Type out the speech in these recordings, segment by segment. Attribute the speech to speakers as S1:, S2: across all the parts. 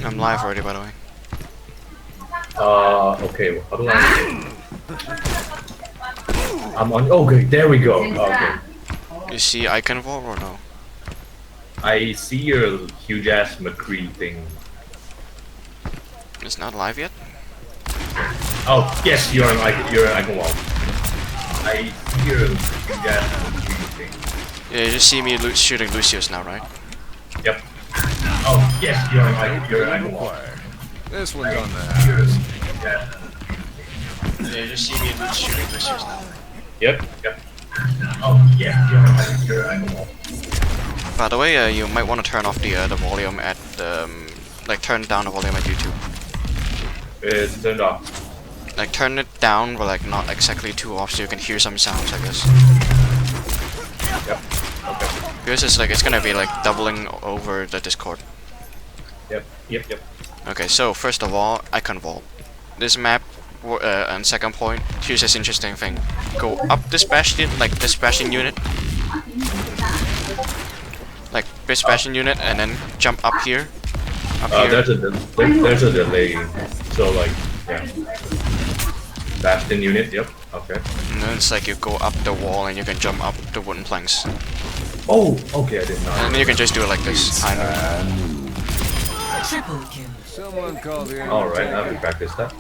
S1: I'm live already, by the way.
S2: Okay. How do I? I'm on. Okay, there we go. Okay.
S1: You see icon vault or no?
S2: I see your huge ass Mccree thing.
S1: It's not live yet?
S2: Oh yes, you're an icon wall. I see your huge ass Mccree thing.
S1: Yeah, you just see me shooting Lucius now, right?
S2: Yep. Oh yes, you're an icon wall.
S3: This one's on the
S2: house.
S1: Yeah, you just see me shooting Lucius now.
S2: Yep. Oh yes, you're an icon wall.
S1: By the way, you might want to turn off the volume at like turn down the volume at YouTube.
S2: It's turned off.
S1: Like turn it down, but like not exactly too off, so you can hear some sounds, I guess.
S2: Yep. Okay.
S1: Because it's gonna be like doubling over the Discord.
S2: Yep.
S1: Okay, so first of all, icon vault. This map, and second point, here's this interesting thing. Go up this bastion, like this bastion unit. Like this bastion unit, and then jump up here.
S2: There's a delay. So like, yeah. Bastion unit, yep. Okay.
S1: And then it's like you go up the wall and you can jump up the wooden planks.
S2: Oh, okay, I did not.
S1: And then you can just do it like this.
S4: Triple kill.
S3: Someone call the
S2: Alright, now we practice that.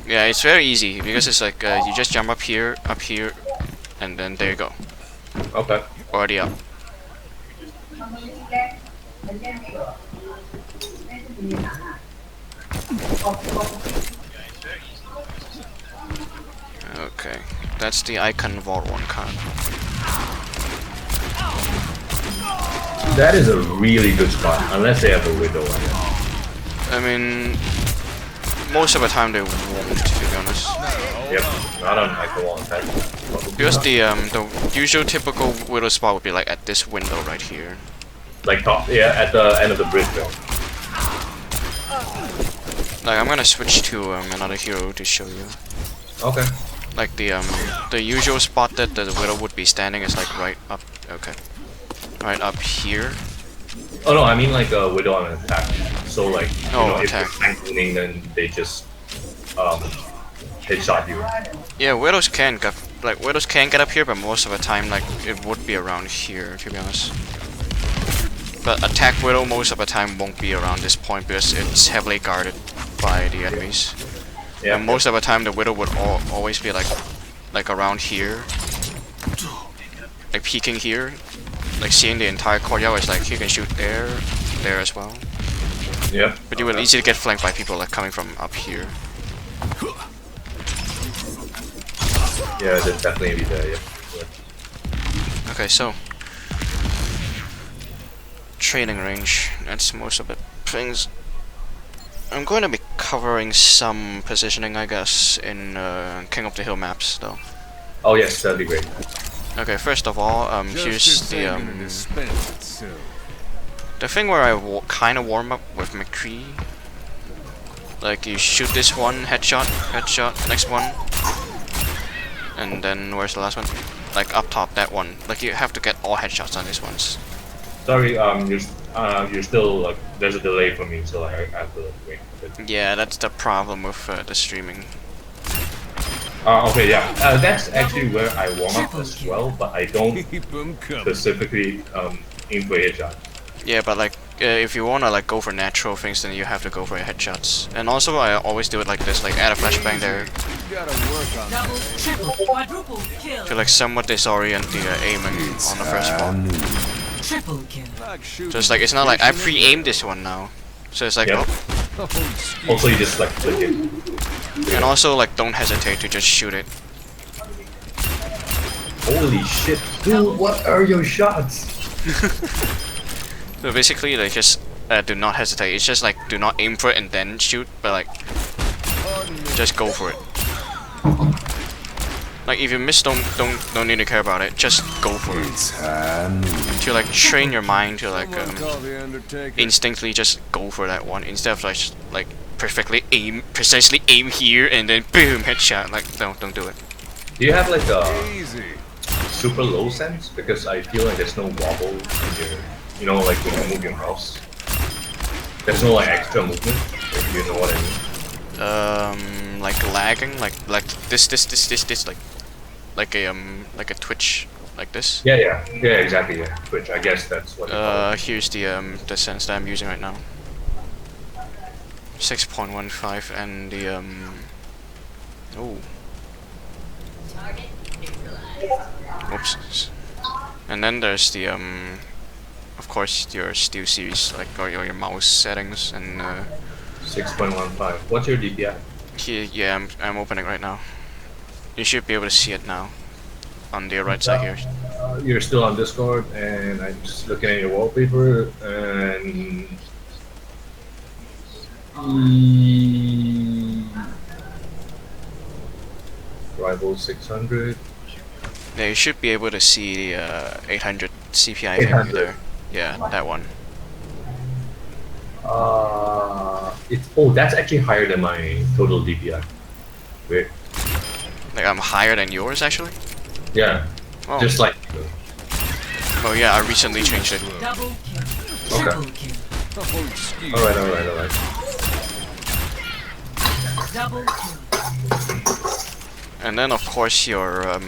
S1: Yeah, it's very easy because it's like you just jump up here, and then there you go.
S2: Okay.
S1: Already up. Okay, that's the icon vault one card.
S2: That is a really good spot, unless they have a window on it.
S1: I mean, most of the time they won't, to be honest.
S2: Yep, not on icon wall attack.
S1: Because the usual typical widow spot would be like at this window right here.
S2: Like top, yeah, at the end of the bridge though.
S1: Like I'm gonna switch to another hero to show you.
S2: Okay.
S1: Like the usual spot that the widow would be standing is like right up. Okay. Right up here.
S2: Oh no, I mean like a widow on an attack. So like, you know,
S1: attack.
S2: if they're winning, then they just headshot you.
S1: Yeah, widows can get up here, but most of the time like it would be around here, to be honest. But attack widow most of the time won't be around this point because it's heavily guarded by the enemies.
S2: Yeah.
S1: And most of the time the widow would always be like around here, like peeking here, like seeing the entire courtyard. It's like you can shoot there as well.
S2: Yeah.
S1: But you will easily get flanked by people like coming from up here.
S2: Yeah, they'd definitely be there. Yeah.
S1: Okay, so training range. That's most of the things. I'm going to be covering some positioning, I guess, in King of the Hill maps, though.
S2: Oh yes, that'd be great.
S1: Okay, first of all, here's the thing where I kind of warm up with Mccree. Like you shoot this one, headshot, next one, and then where's the last one? Like up top, that one. Like you have to get all headshots on these ones.
S2: Sorry, you're still like there's a delay for me, so like, I have to wait a bit.
S1: Yeah, that's the problem with the streaming.
S2: Okay, yeah, that's actually where I warm up as well, but I don't specifically aim for a headshot.
S1: Yeah, but like if you wanna like go for natural things, then you have to go for your headshots. And also, I always do it like this, like add a flashbang there to like somewhat disorient the aiming on the first one.
S4: Triple kill.
S1: So it's like it's not like I pre-aimed this one now. So it's like,
S2: Yep.
S1: oh.
S2: Also, you just like click it.
S1: And also like don't hesitate to just shoot it.
S2: Holy shit, dude! What are your shots?
S1: So basically, like just do not hesitate. It's just like do not aim for it and then shoot, but like just go for it. Like if you miss, don't need to care about it. Just go for it. To like train your mind to like instinctively just go for that one instead of like precisely aim here and then boom headshot. Like don't do it.
S2: Do you have like a super low sense? Because I feel like there's no wobble in You know, like when you move your mouse. There's no like extra movement, if you know what I mean.
S1: Like lagging, like this, like a Twitch, like this.
S2: Yeah, exactly. Yeah, Twitch. I guess that's what.
S1: Here's the sense that I'm using right now. 6.15 and the oh. Oops. And then there's the of course your Steel Series, like or your mouse settings and
S2: 6.15. What's your DPI?
S1: here, yeah, I'm opening right now. You should be able to see it now on the right side here.
S2: You're still on Discord, and I'm just looking at your wallpaper, and Rival 600.
S1: Yeah, you should be able to see the 800 CPI
S2: 800.
S1: there. Yeah, that one.
S2: That's actually higher than my total DPI. Wait.
S1: Like I'm higher than yours actually.
S2: Yeah.
S1: Oh.
S2: Just like.
S1: Oh yeah, I recently changed it.
S2: Okay.
S3: Oh, excuse
S2: All right.
S1: And then of course your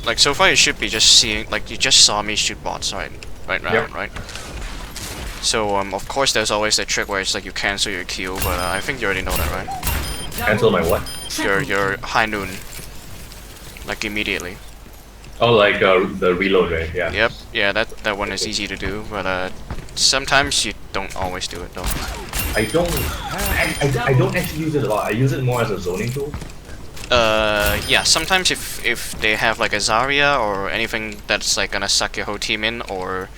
S1: like so far you should be just seeing, like you just saw me shoot bots right now,
S2: Yep.
S1: right? So of course there's always that trick where it's like you cancel your Q, but I think you already know that, right?
S2: Cancel my what?
S1: Your high noon, like immediately.
S2: Oh, like the reload, right? Yeah.
S1: Yep, yeah, that one is easy to do, but sometimes you don't always do it though.
S2: I don't actually use it a lot. I use it more as a zoning tool.
S1: Yeah, sometimes if they have like a Zarya or anything that's like gonna suck your whole team in, or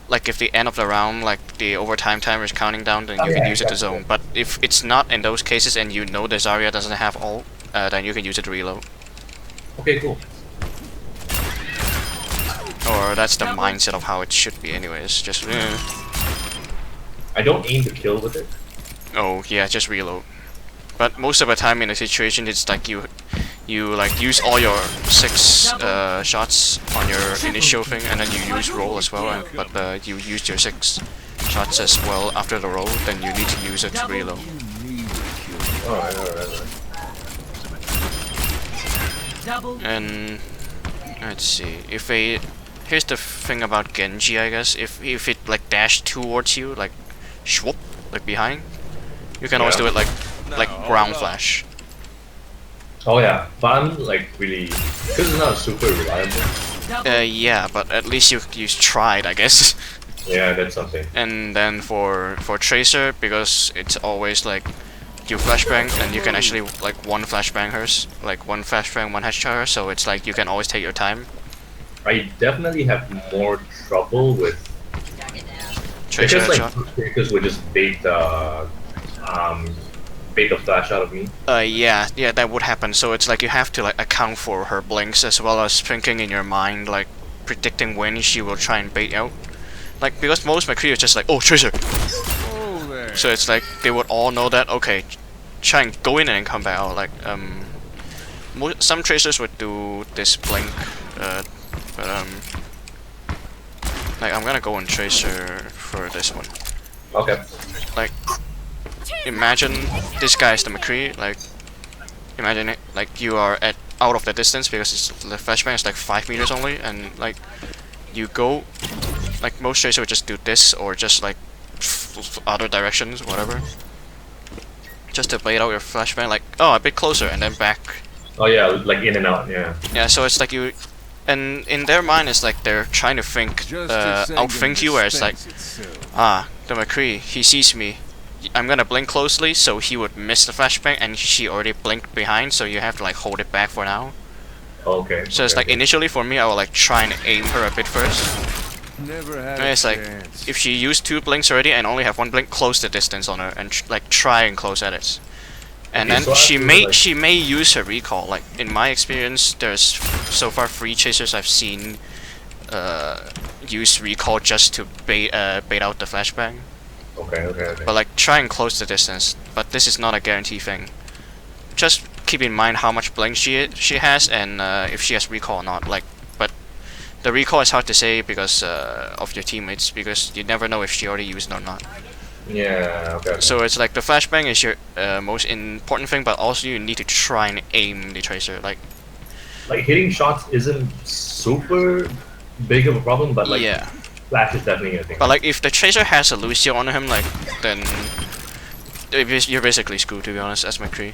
S1: like if the end of the round, like the overtime timer is counting down, then you can use it to zone. But if it's not in those cases and you know the Zarya doesn't have ult, then you can use it to reload.
S2: Okay, cool.
S1: Or that's the mindset of how it should be anyways, just
S2: I don't aim to kill with it.
S1: oh yeah, just reload. But most of the time in a situation it's like you like use all your 6 shots on your initial thing, and then you use roll as well, but you used your 6 shots as well after the roll, then you need to use it to reload.
S2: Alright.
S1: And let's see, here's the thing about Genji, I guess. If it like dash towards you, like swoop, like behind, you can always do it like ground flash.
S2: Oh yeah, but I'm like really, because it's not super reliable.
S1: Yeah, but at least you tried, I guess.
S2: Yeah, that's something.
S1: And then for Tracer, because it's always like you flashbang, and you can actually like one flashbang hers, like one flashbang, one headshot her, so it's like you can always take your time.
S2: I definitely have more trouble with
S1: Tracer
S2: because
S1: headshot.
S2: like because we just bait the flash out of me.
S1: Yeah, that would happen. So it's like you have to like account for her blinks as well as thinking in your mind, like predicting when she will try and bait out. Like because most Mccree is just like, oh Tracer.
S3: Oh, there.
S1: So it's like they would all know that, okay, try and go in and come back out. Like some Tracers would do this blink, but like I'm gonna go on Tracer for this one.
S2: Okay.
S1: Like imagine this guy is the Mccree, like imagine it like you are out of the distance because the flashbang is like 5 meters only, and like you go, like most Tracer would just do this or just like other directions, whatever, just to bait out your flashbang, like oh a bit closer and then back.
S2: Oh yeah, like in and out, yeah.
S1: Yeah, so it's like you, and in their mind it's like they're trying to think, outthink you, where it's like, the Mccree, he sees me, I'm gonna blink closely, so he would miss the flashbang, and she already blinked behind, so you have to like hold it back for now.
S2: Okay.
S1: So it's like initially for me, I would like try and aim her a bit first.
S3: Never had
S1: And it's like if she used 2 blinks already and only have 1 blink, close the distance on her and like try and close at it. And
S2: Okay,
S1: then
S2: so
S1: she may use her recall. Like in my experience, there's so far 3 chasers I've seen use recall just to bait out the flashbang.
S2: Okay.
S1: But like try and close the distance. But this is not a guarantee thing. Just keep in mind how much blink she has, and if she has recall or not. Like, but The recall is hard to say because of your teammates, because you never know if she already used it or not.
S2: Yeah, okay.
S1: So it's like the flashbang is your most important thing, but also you need to try and aim the tracer. Like
S2: hitting shots isn't super big of a problem, but like
S1: yeah.
S2: flash is definitely a thing.
S1: But like if the tracer has a Lucio on him, like then you're basically screwed, to be honest, as Mccree.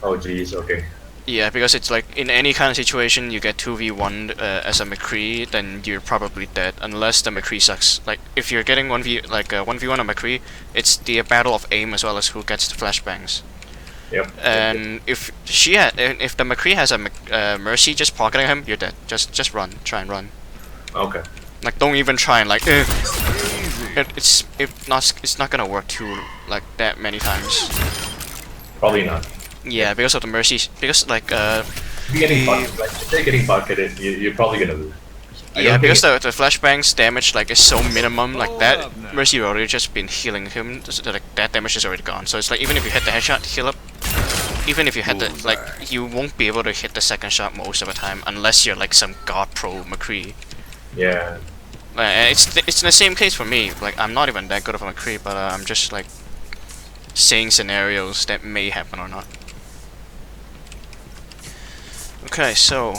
S2: Oh jeez, okay.
S1: Yeah, because it's like in any kind of situation you get 2v1 as a Mccree, then you're probably dead unless the Mccree sucks. Like if you're getting 1v1 on Mccree, it's the battle of aim as well as who gets the flashbangs.
S2: Yep.
S1: And if the Mccree has a Mercy just pocketing him, you're dead. Just run, try and run.
S2: Okay.
S1: Like don't even try and like it's not gonna work too like that many times.
S2: Probably not.
S1: Yeah, because of the mercies. Because like
S2: If you're getting if they're getting bucketed, you're probably gonna lose.
S1: yeah, because the flashbang's damage like is so minimum, like that mercy already just been healing him. So like that damage is already gone. So it's like even if you hit the headshot, heal up. Even if you hit the like, you won't be able to hit the second shot most of the time unless you're like some god pro Mccree.
S2: Yeah.
S1: It's the same case for me. Like I'm not even that good of a Mccree, but I'm just like saying scenarios that may happen or not. Okay, so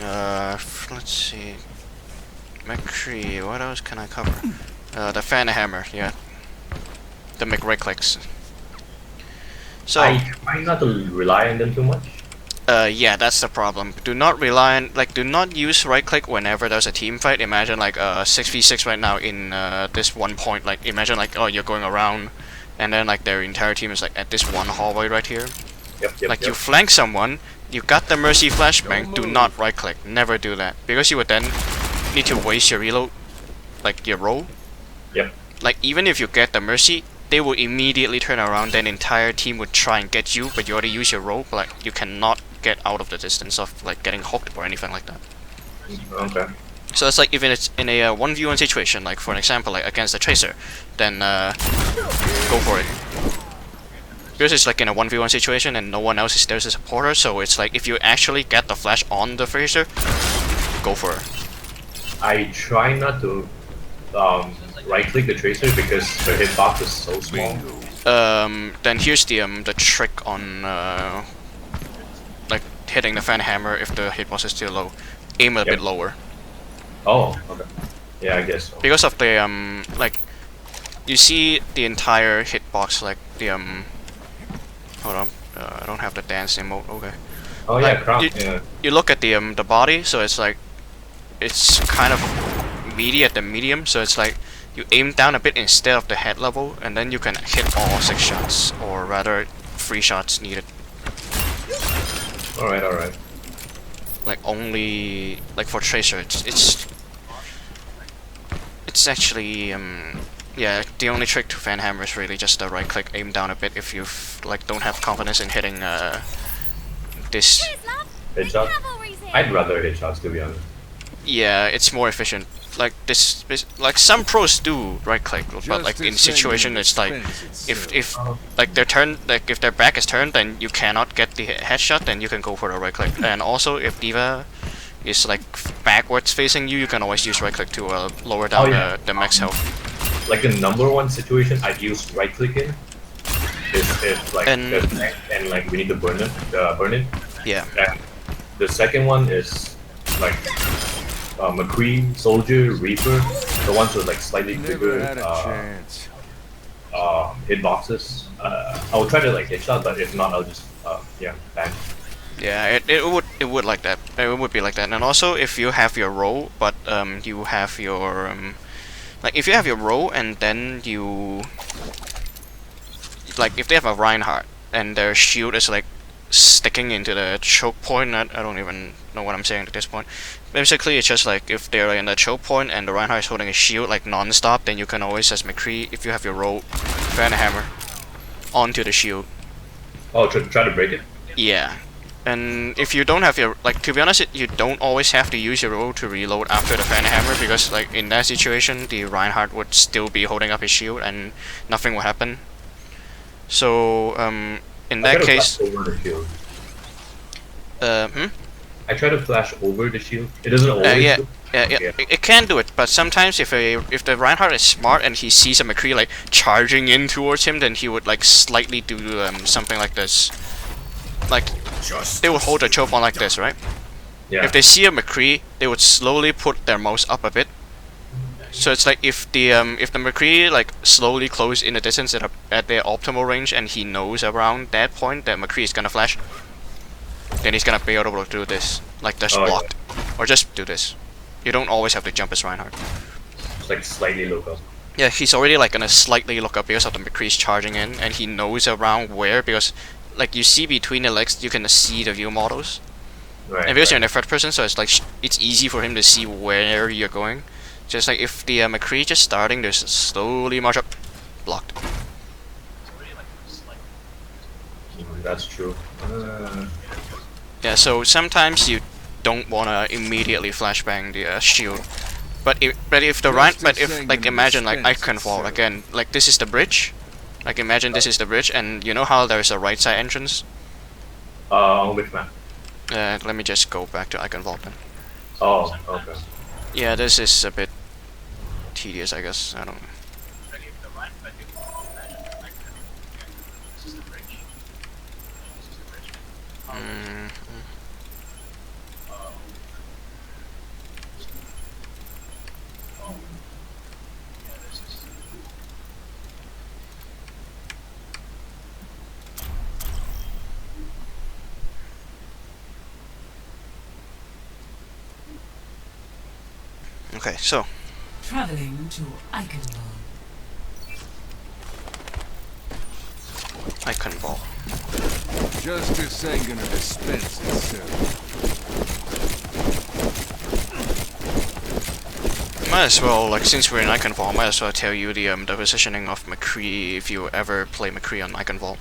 S1: let's see. Mccree, what else can I cover? The fan hammer, yeah. The right clicks. So
S2: I try not to rely on them too much.
S1: yeah, that's the problem. Do not rely on, like, do not use right click whenever there's a team fight. Imagine like 6v6 right now in this one point. Like imagine like, oh, you're going around, and then like their entire team is like at this one hallway right here.
S2: Yep.
S1: You flank someone, you got the mercy flashbang. Do not right click. Never do that, because you would then need to waste your reload, like your roll.
S2: Yep.
S1: Like even if you get the mercy, they will immediately turn around. Then entire team would try and get you, but you already use your roll. But like you cannot get out of the distance of like getting hooked or anything like that.
S2: Okay.
S1: So it's like even it's in a 1v1 situation, like for an example, like against the tracer, then go for it. Because it's like in a 1v1 situation and no one else is there as a supporter, so it's like if you actually get the flash on the tracer, go for it.
S2: I try not to right click the tracer because the hitbox is so small.
S1: Then here's the trick on like hitting the fan hammer if the hitbox is too low. Aim a bit lower.
S2: Oh, okay. Yeah, I guess so.
S1: Because of the like you see the entire hitbox, like the hold on, I don't have the dance emote. Okay.
S2: Oh yeah,
S1: like,
S2: crap.
S1: You, you look at the body, so it's like it's kind of meaty at the medium, so it's like you aim down a bit instead of the head level, and then you can hit all 6 shots, or rather 3 shots needed.
S2: Alright.
S1: Like only like for tracer, it's actually yeah, the only trick to fan hammer is really just the right click, aim down a bit if you like don't have confidence in hitting this.
S2: Headshot? I'd rather headshots, to be honest.
S1: Yeah, it's more efficient. Like this, like some pros do right click, but like in situation it's like if like their turn, like if their back is turned, then you cannot get the headshot, then you can go for the right click. And also if D.Va is like backwards facing you, you can always use right click to lower down the max health.
S2: Like the number one situation I'd use right click in is if like and like we need to burn it.
S1: Yeah.
S2: And the second one is like Mccree, Soldier, Reaper, the ones with like slightly bigger hitboxes. I will try to like headshot, but if not, I'll just bang.
S1: Yeah, it would like that. It would be like that. And also if you have your roll, but you have your like if you have your roll and then you like if they have a Reinhardt and their shield is like sticking into the choke point, I don't even know what I'm saying at this point. Basically it's just like if they're in the choke point and the Reinhardt is holding a shield like non-stop, then you can always as Mccree, if you have your roll, fan hammer onto the shield.
S2: Oh, try to break it?
S1: Yeah. And if you don't have your, like, to be honest, you don't always have to use your roll to reload after the fan hammer, because like in that situation the Reinhardt would still be holding up his shield and nothing will happen. So in that case
S2: I try to flash over the shield. It doesn't always.
S1: Yeah,
S2: do.
S1: it can do it, but sometimes if the Reinhardt is smart and he sees a McCree like charging in towards him, then he would like slightly do something like this. Like they would hold the choke on like this, right?
S2: Yeah.
S1: If they see a McCree, they would slowly put their mouse up a bit. So it's like if the McCree like slowly close in the distance at their optimal range, and he knows around that point that McCree is gonna flash, then he's gonna be able to do this, like just blocked, or just do this. You don't always have to jump as Reinhardt.
S2: It's like slightly look up.
S1: Yeah, he's already like gonna slightly look up because of the McCree's charging in, and he knows around where, because like you see between the legs, you can see the view models.
S2: Right.
S1: And because you're in the third person, so it's like it's easy for him to see where you're going. Just like if the McCree just starting to slowly march up, blocked.
S2: That's true.
S1: Yeah, so sometimes you don't wanna immediately flashbang the shield, but if like imagine like Iconfall again, like this is the bridge, like imagine this is the bridge, and you know how there's a right side entrance.
S2: On which map?
S1: Let me just go back to Iconfall then.
S2: Oh, okay.
S1: Yeah, this is a bit tedious, I guess. I don't know. Okay, so
S4: traveling to Iconball.
S1: Iconball.
S3: Justice ain't gonna dispense itself.
S1: Might as well, like, since we're in Iconball, might as well tell you the positioning of Mccree if you ever play Mccree on Iconball.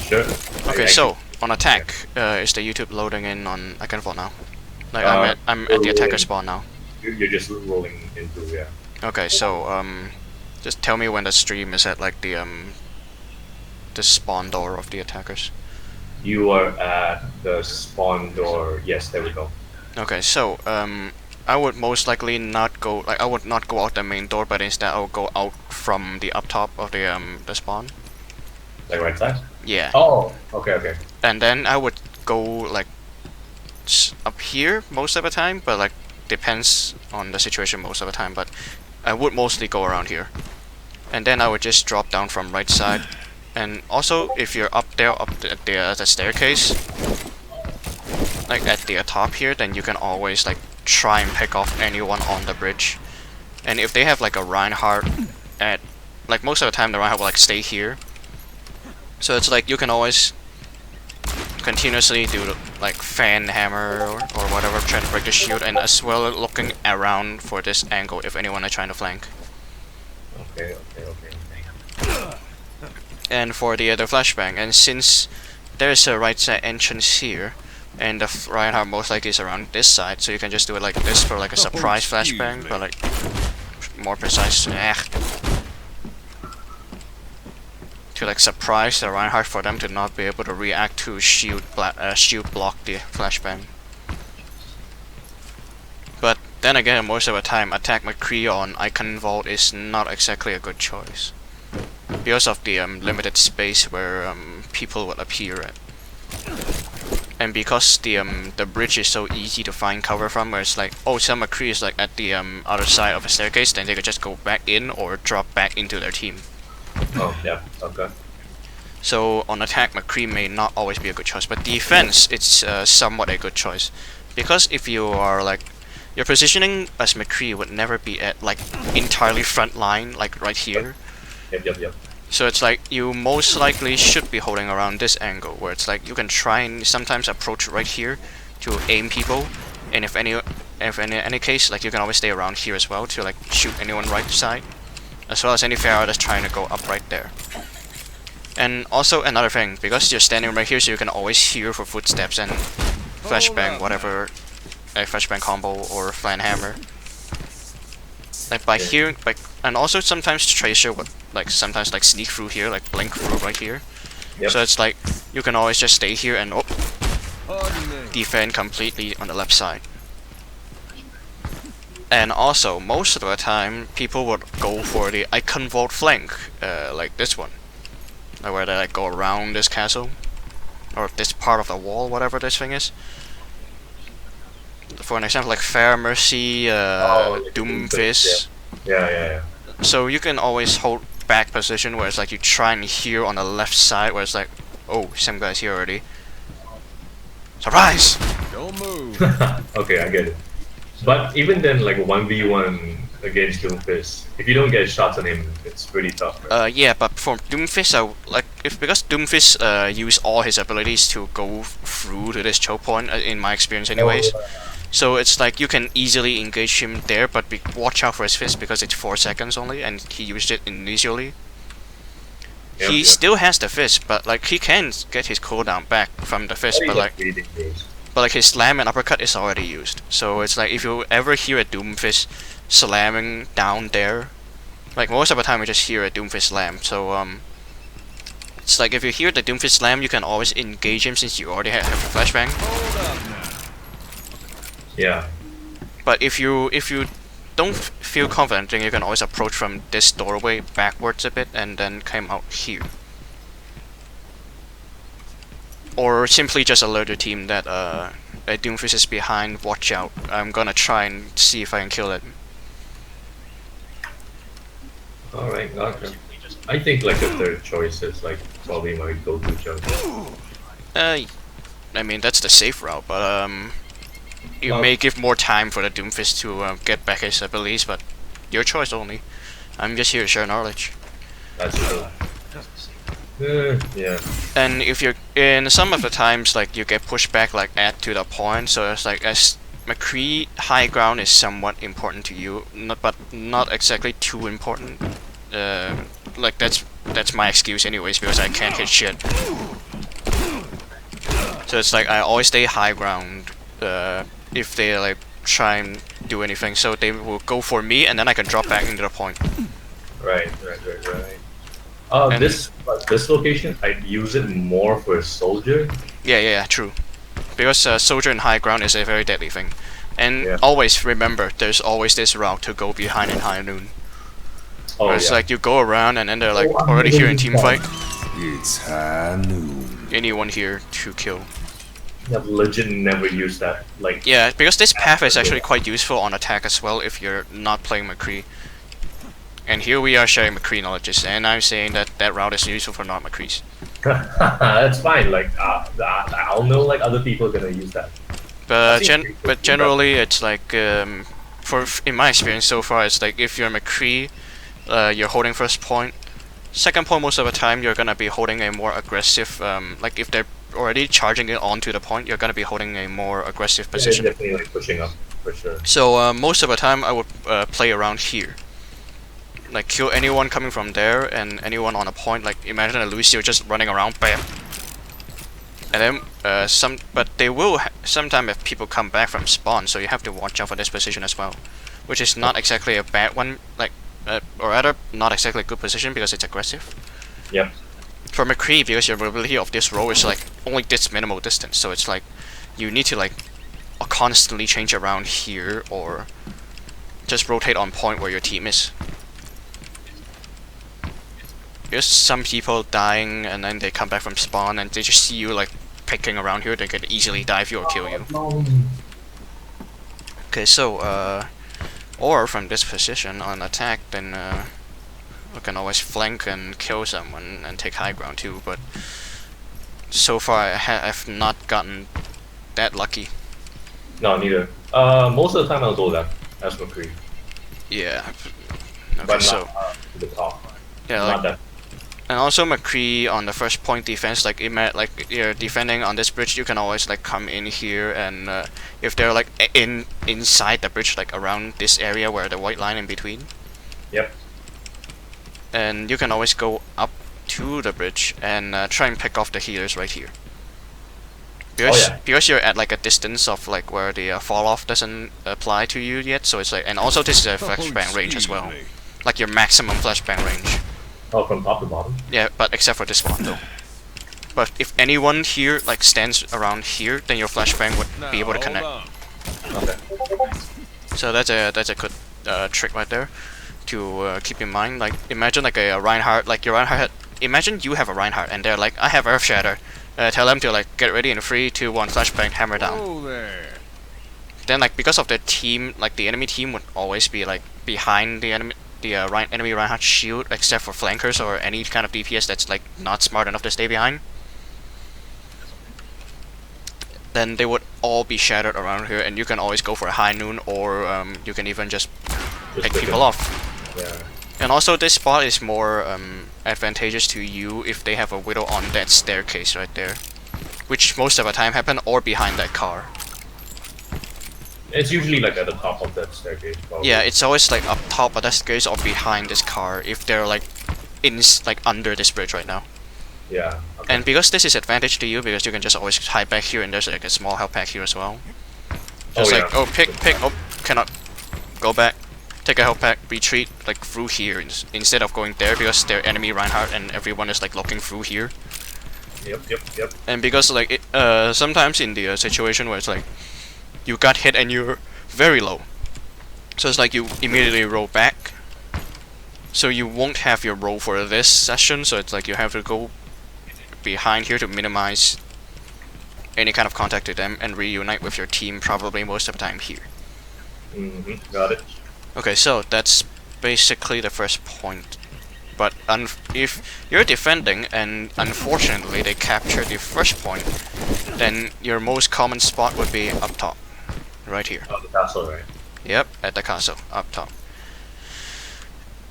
S2: Sure.
S1: Okay, so on attack, is the YouTube loading in on Iconball now? Like I'm at the attacker spawn now.
S2: You're just rolling into, yeah.
S1: Okay, so just tell me when the stream is at like the spawn door of the attackers.
S2: You are at the spawn door. Yes, there we go.
S1: Okay, so I would most likely not go, like I would not go out the main door, but instead I would go out from the up top of the spawn.
S2: Like right side?
S1: Yeah.
S2: Oh, okay.
S1: And then I would go like up here most of the time, but like depends on the situation most of the time, but I would mostly go around here. And then I would just drop down from right side. And also, if you're up there, up the staircase, like at the top here, then you can always like try and pick off anyone on the bridge. And if they have like a Reinhardt at, like most of the time the Reinhardt will like stay here. So it's like you can always continuously do like fan hammer or whatever, trying to break the shield, and as well looking around for this angle if anyone is trying to flank.
S2: Okay.
S1: And for the other flashbang, and since there's a right side entrance here, and the Reinhardt most likely is around this side, so you can just do it like this for like a surprise flashbang, but like more precise. To like surprise the Reinhardt for them to not be able to react to shield block the flashbang. But then again, most of the time, attack Mccree on Icon Vault is not exactly a good choice because of the limited space where people will appear at, and because the bridge is so easy to find cover from, where it's like, oh, some Mccree is like at the other side of a staircase, then they could just go back in or drop back into their team.
S2: Oh, yeah, okay.
S1: So on attack, Mccree may not always be a good choice, but defense, it's somewhat a good choice, because if you are like, your positioning as Mccree would never be at like entirely front line, like right here.
S2: Yep.
S1: So it's like you most likely should be holding around this angle, where it's like you can try and sometimes approach right here to aim people, and if any case, like you can always stay around here as well to like shoot anyone right side, as well as any Pharaoh that's trying to go up right there. And also another thing, because you're standing right here, so you can always hear for footsteps and flashbang, whatever, a flashbang combo or flan hammer. Like by hearing, like, and also sometimes Tracer would like sometimes like sneak through here, like blink through right here.
S2: Yep.
S1: So it's like you can always just stay here and defend completely on the left side. And also, most of the time, people would go for the icon vault flank, like this one, where they like go around this castle, or this part of the wall, whatever this thing is. For an example, like Fair Mercy, Doomfist.
S2: Yeah.
S1: So you can always hold back position, where it's like you try and hear on the left side, where it's like, oh, some guy's here already. Surprise!
S3: Don't move.
S2: Okay, I get it. But even then, like 1v1 against Doomfist, if you don't get shots on him, it's pretty tough. Right?
S1: Yeah, but for Doomfist, because Doomfist use all his abilities to go through to this choke point, in my experience, anyways. So it's like you can easily engage him there, but watch out for his fist because it's 4 seconds only, and he used it initially. He still has the fist, but like he can get his cooldown back from the fist, but like his slam and uppercut is already used. So it's like if you ever hear a Doomfist slamming down there, like most of the time we just hear a Doomfist slam. So it's like if you hear the Doomfist slam, you can always engage him since you already have a flashbang.
S2: Yeah.
S1: But if you don't feel confident, then you can always approach from this doorway backwards a bit and then come out here. Or simply just alert your team that a Doomfist is behind, watch out. I'm gonna try and see if I can kill it.
S2: Alright, gotcha. I think like the third choice is like probably my go-to jump.
S1: I mean that's the safe route, but you may give more time for the Doomfist to get back his abilities, but your choice only. I'm just here to share knowledge.
S2: That's true. Yeah.
S1: And if you're in some of the times, like you get pushed back, like at to the point. So it's like as Mccree, high ground is somewhat important to you, but not exactly too important. Like that's my excuse anyways because I can't hit shit. So it's like I always stay high ground. If they like try and do anything, so they will go for me, and then I can drop back into the point.
S2: Right. This location, I'd use it more for a soldier.
S1: Yeah, true. Because soldier in high ground is a very deadly thing. And always remember, there's always this route to go behind in high noon. Where it's like you go around and then they're like already here in team fight.
S3: It's high noon.
S1: Anyone here to kill.
S2: I've legit never used that. Like
S1: yeah, because this path is actually quite useful on attack as well if you're not playing Mccree. And here we are sharing Mccree knowledges, and I'm saying that that route is useful for not Mccrees.
S2: That's fine. Like I'll know like other people are gonna use that.
S1: But generally it's like in my experience so far, it's like if you're Mccree, you're holding first point. Second point, most of the time you're gonna be holding a more aggressive. Like if they're already charging it onto the point, you're gonna be holding a more aggressive position.
S2: Yeah, definitely like pushing up for sure.
S1: So most of the time I would play around here. Like kill anyone coming from there and anyone on a point. Like imagine a Lucio just running around, bam. And then but they will sometimes if people come back from spawn, so you have to watch out for this position as well, which is not exactly a bad one. Like or rather not exactly a good position because it's aggressive.
S2: Yep.
S1: For Mccree, because your ability of this role is like only this minimal distance, so it's like you need to like constantly change around here or just rotate on point where your team is. Because some people dying and then they come back from spawn and they just see you like picking around here, they can easily dive you or kill you. Okay, so or from this position on attack, then we can always flank and kill someone and take high ground too, but so far I've not gotten that lucky.
S2: No, neither. Most of the time I'll do that as Mccree.
S1: Yeah. Okay,
S2: But
S1: so
S2: not to the top.
S1: yeah,
S2: Not
S1: like,
S2: that.
S1: and also Mccree on the first point defense, like like you're defending on this bridge, you can always like come in here and if they're like inside the bridge, like around this area where the white line in between.
S2: Yep.
S1: And you can always go up to the bridge and try and pick off the healers right here. Because you're at like a distance of like where the fall off doesn't apply to you yet, so it's like, and also this is a flashbang range as well, like your maximum flashbang range.
S2: Oh, from top to bottom.
S1: Yeah, but except for this one though. But if anyone here like stands around here, then your flashbang would be able to connect.
S2: Okay.
S1: So that's a good trick right there to keep in mind. Like imagine like a Reinhardt, like your Reinhardt. Imagine you have a Reinhardt and they're like, I have Earth Shatter. Tell them to like get ready in 3, 2, 1, flashbang, hammer down. Then like because of the team, like the enemy team would always be like behind the enemy. The enemy Reinhardt shield, except for flankers or any kind of DPS that's like not smart enough to stay behind. Then they would all be shattered around here, and you can always go for a high noon, or you can even just pick people off.
S2: Yeah.
S1: And also this spot is more advantageous to you if they have a widow on that staircase right there, which most of the time happen, or behind that car.
S2: It's usually like at the top of that staircase. Probably.
S1: Yeah, it's always like up top of that staircase or behind this car if they're like under this bridge right now.
S2: Yeah. Okay.
S1: And because this is advantage to you, because you can just always hide back here, and there's like a small health pack here as well. Just pick, cannot go back, take a health pack, retreat like through here instead of going there, because they're enemy Reinhardt and everyone is like looking through here.
S2: Yep.
S1: And because like it, sometimes in the situation where it's like you got hit and you're very low, so it's like you immediately roll back. So you won't have your roll for this session, so it's like you have to go behind here to minimize any kind of contact to them and reunite with your team probably most of the time here.
S2: Got it.
S1: Okay, so that's basically the first point. But if you're defending and unfortunately they capture the first point, then your most common spot would be up top. Right here.
S2: Oh, the castle, right?
S1: Yep, at the castle, up top.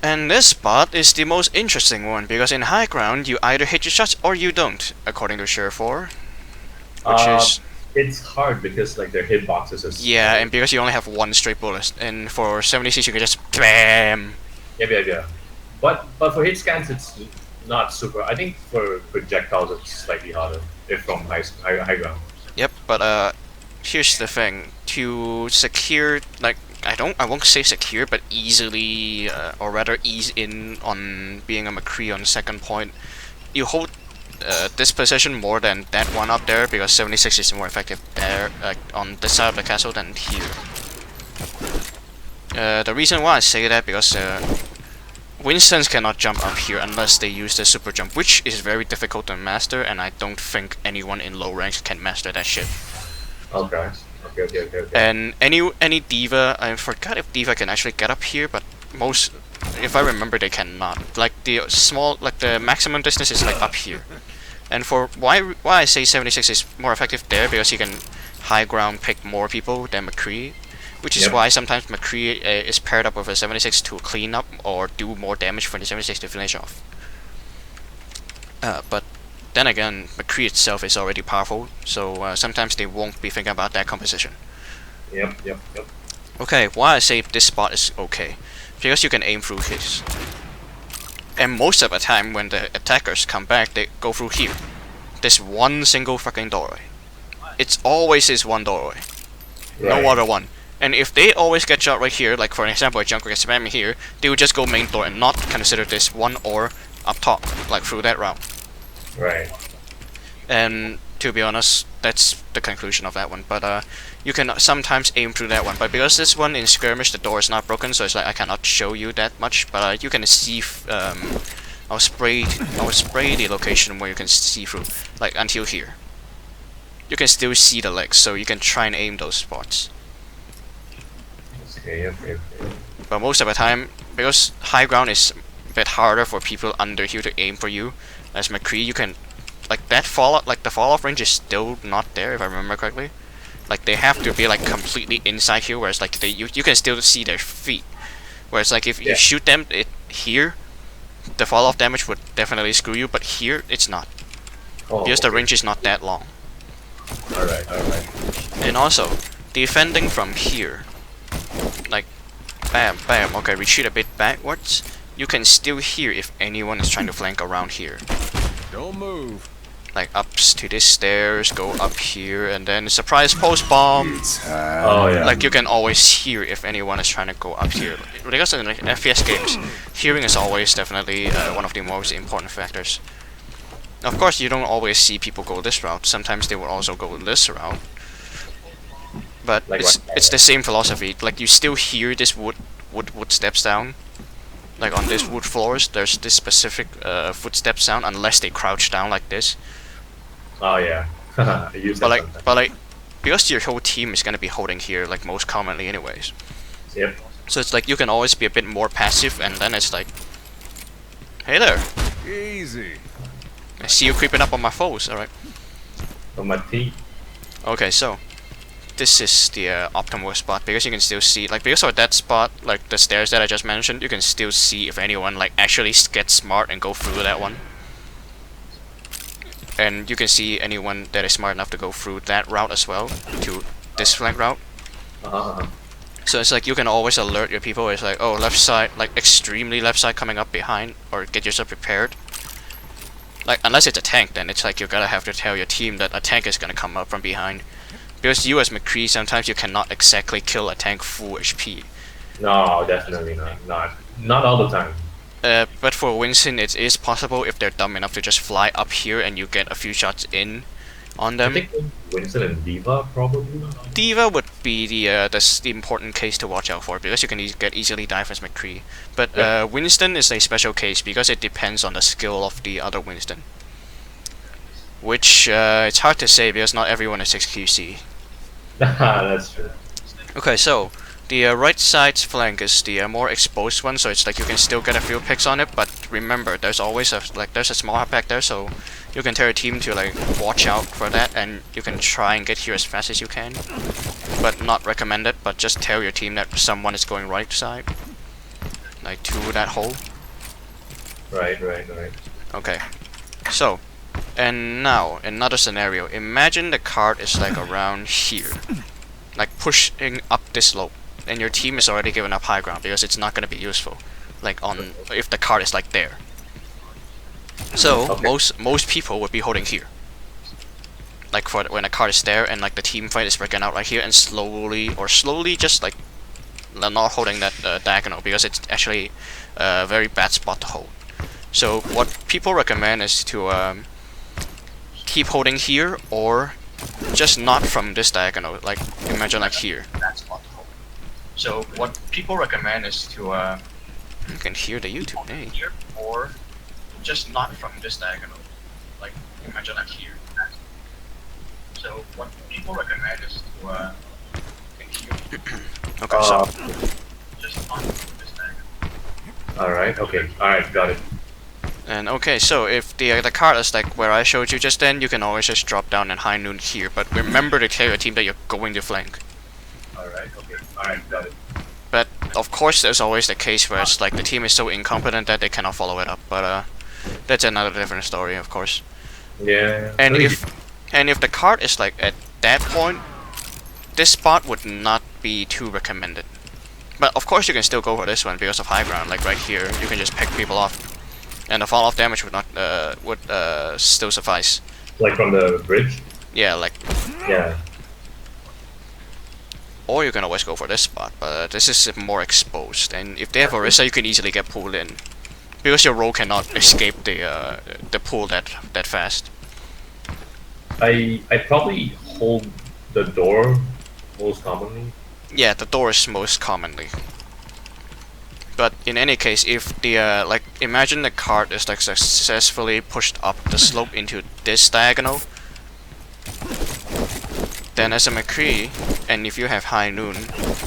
S1: And this spot is the most interesting one, because in high ground you either hit your shots or you don't, according to Share 4. Which is...
S2: It's hard because like their hitboxes is...
S1: Yeah, and because you only have one straight bullet, and for 76 you can just BAM!
S2: Yeah. But for hit scans it's not super... I think for projectiles it's slightly harder, if from high ground.
S1: Yep, but here's the thing. To secure, like, I won't say secure, but easily, or rather ease in on being a Mccree on second point, you hold this position more than that one up there, because 76 is more effective there, on this side of the castle than here. The reason why I say that, because Winstons cannot jump up here unless they use the super jump, which is very difficult to master, and I don't think anyone in low ranks can master that shit.
S2: Okay.
S1: And any diva, I forgot if diva can actually get up here, but most, if I remember, they cannot. Like the maximum distance is like up here. And for why I say 76 is more effective there, because he can high ground pick more people than Mccree, which is why sometimes Mccree is paired up with a 76 to clean up or do more damage for the 76 to finish off. But then again, Mccree itself is already powerful, so sometimes they won't be thinking about that composition.
S2: Yep.
S1: Okay, why I say this spot is okay? Because you can aim through his. And most of the time when the attackers come back, they go through here. This one single fucking doorway. It's always this one doorway.
S2: Right.
S1: No other one. And if they always get shot right here, like for example a junker gets spamming here, they would just go main door and not consider this one or up top, like through that route.
S2: Right.
S1: And to be honest, that's the conclusion of that one. But you can sometimes aim through that one. But because this one in skirmish, the door is not broken, so it's like I cannot show you that much. But you can see. I'll spray the location where you can see through, like until here. You can still see the legs, so you can try and aim those spots.
S2: Okay.
S1: But most of the time, because high ground is a bit harder for people under here to aim for you, as Mccree, you can, like that fallout, like the fall off range is still not there if I remember correctly. Like they have to be like completely inside here, whereas like you can still see their feet. Whereas like if you shoot them here, the fall off damage would definitely screw you, but here it's not. Because the range is not that long.
S2: Alright.
S1: And also, defending from here, like bam, okay, retreat a bit backwards, you can still hear if anyone is trying to flank around here.
S3: Don't move.
S1: Like ups to this stairs, go up here, and then surprise post bomb.
S2: Oh yeah.
S1: Like you can always hear if anyone is trying to go up here. Because in FPS games, hearing is always definitely one of the most important factors. Of course, you don't always see people go this route. Sometimes they will also go this route. But
S2: Like
S1: it's the same philosophy. Like you still hear this wood steps down. Like on this wood floors, there's this specific footstep sound unless they crouch down like this.
S2: Oh yeah. I use that sometimes.
S1: But like, because your whole team is gonna be holding here, like most commonly, anyways.
S2: Yep.
S1: So it's like you can always be a bit more passive, and then it's like, hey there,
S3: Easy.
S1: I see you creeping up on my foes. All right.
S2: On my team.
S1: Okay, so this is the optimal spot because you can still see, like, because of that spot, like the stairs that I just mentioned, you can still see if anyone like actually gets smart and go through that one. And you can see anyone that is smart enough to go through that route as well, to this flank route. So it's like you can always alert your people. It's like, oh, left side, like extremely left side coming up behind, or get yourself prepared. Like, unless it's a tank, then it's like you gotta have to tell your team that a tank is gonna come up from behind. Because you as Mccree, sometimes you cannot exactly kill a tank full HP.
S2: No, definitely not. Not all the time.
S1: But for Winston, it is possible if they're dumb enough to just fly up here and you get a few shots in on them.
S2: I think Winston and Diva probably.
S1: Diva would be the important case to watch out for because you can get easily dive as Mccree. But
S2: Yeah.
S1: Winston is a special case because it depends on the skill of the other Winston. Which it's hard to say because not everyone is 6QC.
S2: That's true.
S1: Okay, so the right side's flank is the more exposed one, so it's like you can still get a few picks on it. But remember, there's always there's a small back there, so you can tell your team to like watch out for that, and you can try and get here as fast as you can. But not recommended. But just tell your team that someone is going right side, like to that hole.
S2: Right.
S1: Okay, so. And now, another scenario. Imagine the cart is like around here. Like pushing up this slope. And your team is already given up high ground because it's not going to be useful. Like on, if the cart is like there. So,
S2: Okay.
S1: most people would be holding here. Like for when a cart is there and like the team fight is breaking out right here and slowly just like not holding that diagonal because it's actually a very bad spot to hold. So what people recommend is to keep holding here or just not from this diagonal, like imagine like here. So what people recommend is to you can hear the YouTube, hey. Here or just not from this diagonal, like imagine like here. So what people recommend is to okay, so just not from this diagonal.
S2: Alright, okay. Alright, got it.
S1: And okay, so if the card is like where I showed you just then, you can always just drop down and high noon here. But remember to tell your team that you're going to flank.
S2: Alright, okay. Alright, got it.
S1: But of course, there's always the case where it's like the team is so incompetent that they cannot follow it up. But that's another different story, of course.
S2: Yeah.
S1: And
S2: really-
S1: if the card is like at that point, this spot would not be too recommended. But of course, you can still go for this one because of high ground. Like right here, you can just pick people off. And the fall off damage would not still suffice.
S2: Like from the bridge?
S1: Yeah, like,
S2: Yeah.
S1: or you can always go for this spot, but this is more exposed. And if they have Orisa, you can easily get pulled in because your roll cannot escape the pull that fast.
S2: I probably hold the door most commonly.
S1: Yeah, the door is most commonly. But in any case, if the like imagine the cart is like successfully pushed up the slope into this diagonal, then as a Mccree, and if you have high noon,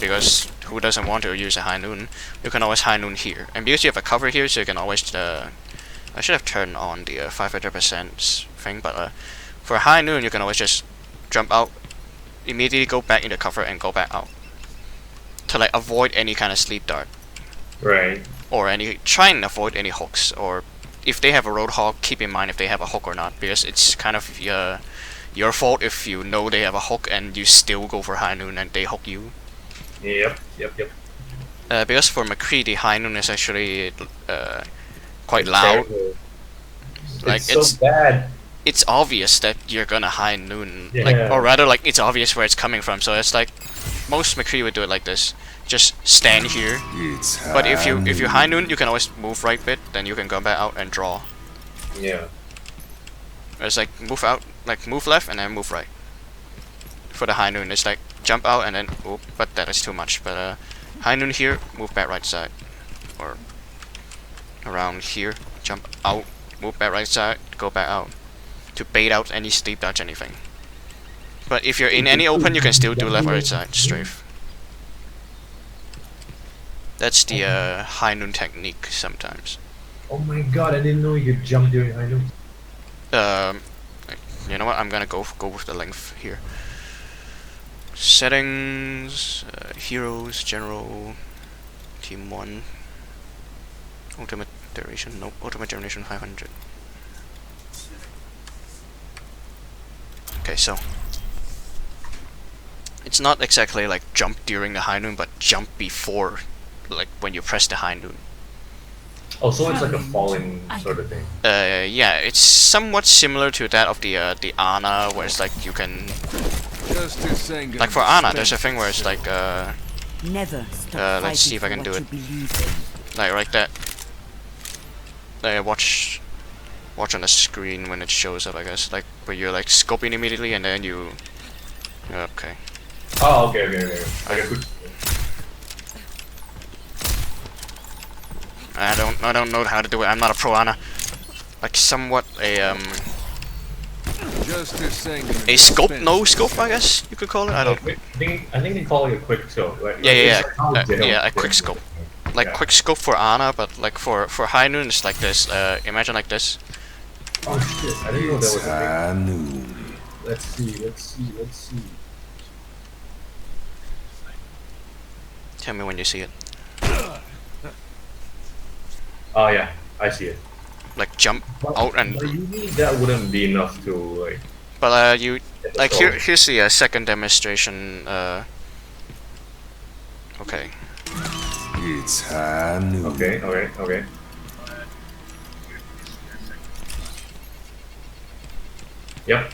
S1: because who doesn't want to use a high noon, you can always high noon here. And because you have a cover here, so you can always I should have turned on the 500% thing, but for high noon you can always just jump out, immediately go back into cover and go back out to like avoid any kind of sleep dart.
S2: Right.
S1: Or try and avoid any hooks, or if they have a roadhog, keep in mind if they have a hook or not, because it's kind of your fault if you know they have a hook and you still go for high noon and they hook you.
S2: Yep.
S1: Because for Mccree, the high noon is actually quite loud.
S2: Terrible.
S1: Like
S2: it's so bad.
S1: It's obvious that you're gonna high noon,
S2: Yeah.
S1: like, or rather, like it's obvious where it's coming from. So it's like most Mccree would do it like this: just stand here. But if you high noon, you can always move right bit, then you can go back out and draw.
S2: Yeah.
S1: It's like move out, like move left and then move right. For the high noon, it's like jump out and then oh, but that is too much. But high noon here, move back right side, or around here, jump out, move back right side, go back out to bait out any sleep dodge anything. But if you're in any open, you can still do left or right side strafe. That's the high noon technique sometimes.
S2: Oh my god, I didn't know you could jump during high noon.
S1: You know what? I'm gonna go with the length here. Settings, heroes, general, team 1, ultimate duration. Nope, ultimate duration 500. Okay, so it's not exactly like jump during the high noon, but jump before, like when you press the high noon.
S2: Oh, so it's like a falling sort of thing.
S1: Yeah, it's somewhat similar to that of the Ana, where it's like you can, like for Ana, there's a thing where it's like
S5: Never stop
S1: let's see if I can do it. Like that. Watch on the screen when it shows up, I guess. Like where you're like scoping immediately and then you. Okay.
S2: Oh, okay. Like a quick.
S1: I don't know how to do it. I'm not a pro Ana. Like somewhat a scope, no scope, I guess you could call it. I don't.
S2: I think they call it a quick scope. Right?
S1: Yeah, a quick scope. Like quick scope for Ana, but like for high noon, it's like this. Imagine like this.
S2: Oh shit! I didn't know that was a thing. Let's see.
S1: Tell me when you see it.
S2: Oh yeah, I see it.
S1: Like jump out and.
S2: But usually that wouldn't be enough to like.
S1: But you like here's the second demonstration. Okay.
S3: It's high noon.
S2: Okay. Yep.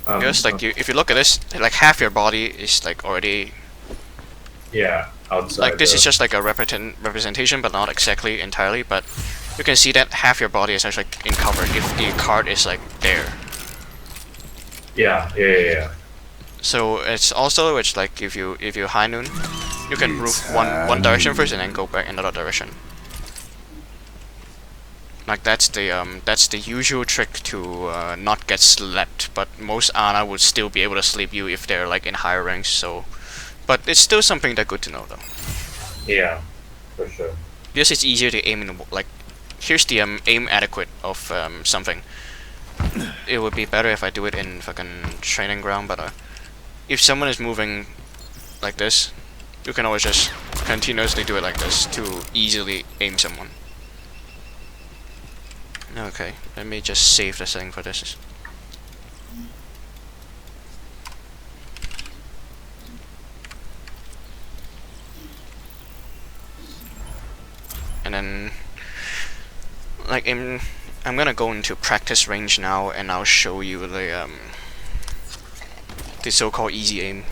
S1: Because like if you look at this, like half your body is like already.
S2: Yeah, outside.
S1: Like this is just like a representation, but not exactly entirely. But you can see that half your body is actually in cover if the card is like there.
S2: Yeah.
S1: So it's like if you high noon, you can move one direction first and then go back another direction. Like that's the usual trick to not get slept. But most Ana would still be able to sleep you if they're like in higher ranks. So. But it's still something that's good to know, though.
S2: Yeah, for sure.
S1: Because it's easier to aim in, like, here's the aim adequate of something. It would be better if I do it in fucking training ground, but if someone is moving like this, you can always just continuously do it like this to easily aim someone. Okay, let me just save the setting for this. And then, like, I'm gonna go into practice range now, and I'll show you the so-called easy aim.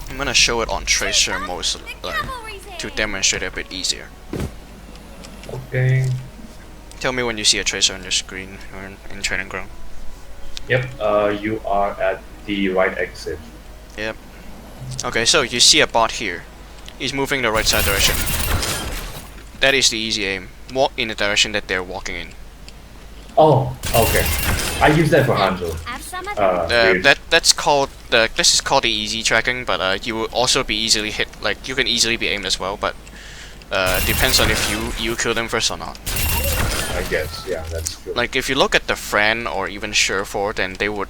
S1: I'm gonna show it on tracer mostly, to demonstrate it a bit easier.
S2: Okay.
S1: Tell me when you see a tracer on your screen or in training ground.
S2: Yep. You are at the right exit.
S1: Yep. Okay, so you see a bot here. He's moving the right side direction. That is the easy aim. Walk in the direction that they're walking in.
S2: Oh, okay. I use that for Hanzo.
S1: This is called the easy tracking, but you will also be easily hit. Like you can easily be aimed as well, but depends on if you kill them first or not.
S2: I guess, yeah, that's true.
S1: Like if you look at the Fran or even Surefour, then they would,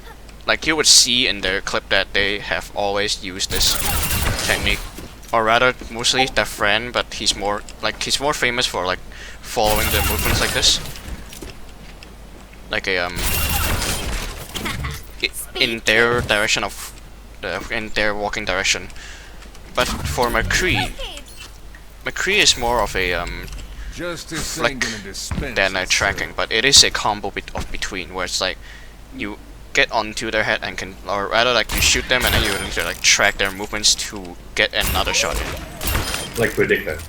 S1: like you would see in their clip that they have always used this technique, or rather mostly the Fran, but he's more famous for like following the movements like this, like a in their direction of in their walking direction. But for Mccree is more of a flick than a tracking, but it is a combo of between, where it's like you get onto their head and can, or rather like you shoot them and then you need to like track their movements to get another shot in.
S2: like predicted.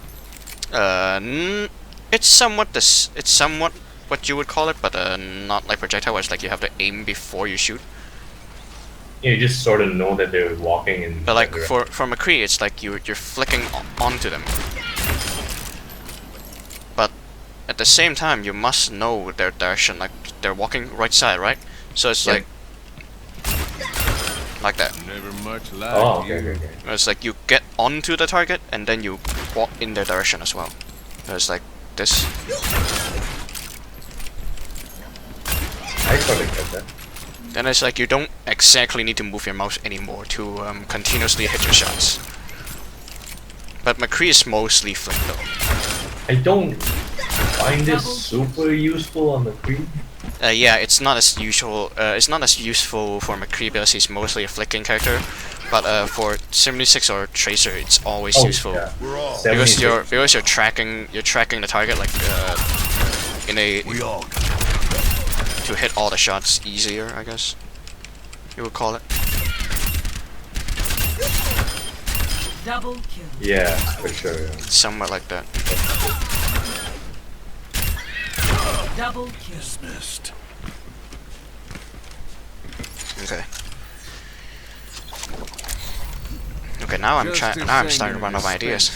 S1: It's somewhat this. It's somewhat what you would call it, but not like projectile, where it's like you have to aim before you shoot.
S2: Yeah, you just sort of know that they're walking in.
S1: But like for Mccree, it's like you're flicking onto them. But at the same time, you must know their direction. Like they're walking right side, right? So it's like that.
S3: Never much like
S2: Oh, okay.
S1: It's like you get onto the target and then you walk in their direction as well. So it's like this.
S2: I sort of get that.
S1: Then it's like you don't exactly need to move your mouse anymore to continuously hit your shots. But Mccree is mostly flick though.
S2: I don't find this super useful on the Mccree.
S1: Yeah, it's not as usual. It's not as useful for Mccree because he's mostly a flicking character. But for 76 or Tracer, it's always useful
S2: Yeah.
S1: because
S2: 76.
S1: you're tracking the target like in a to hit all the shots easier, I guess you would call it.
S4: Double kill.
S2: Yeah, for sure. Yeah.
S1: Somewhat like that.
S4: Double kill.
S3: Dismissed.
S1: Okay. Okay, now I'm starting to run out of ideas.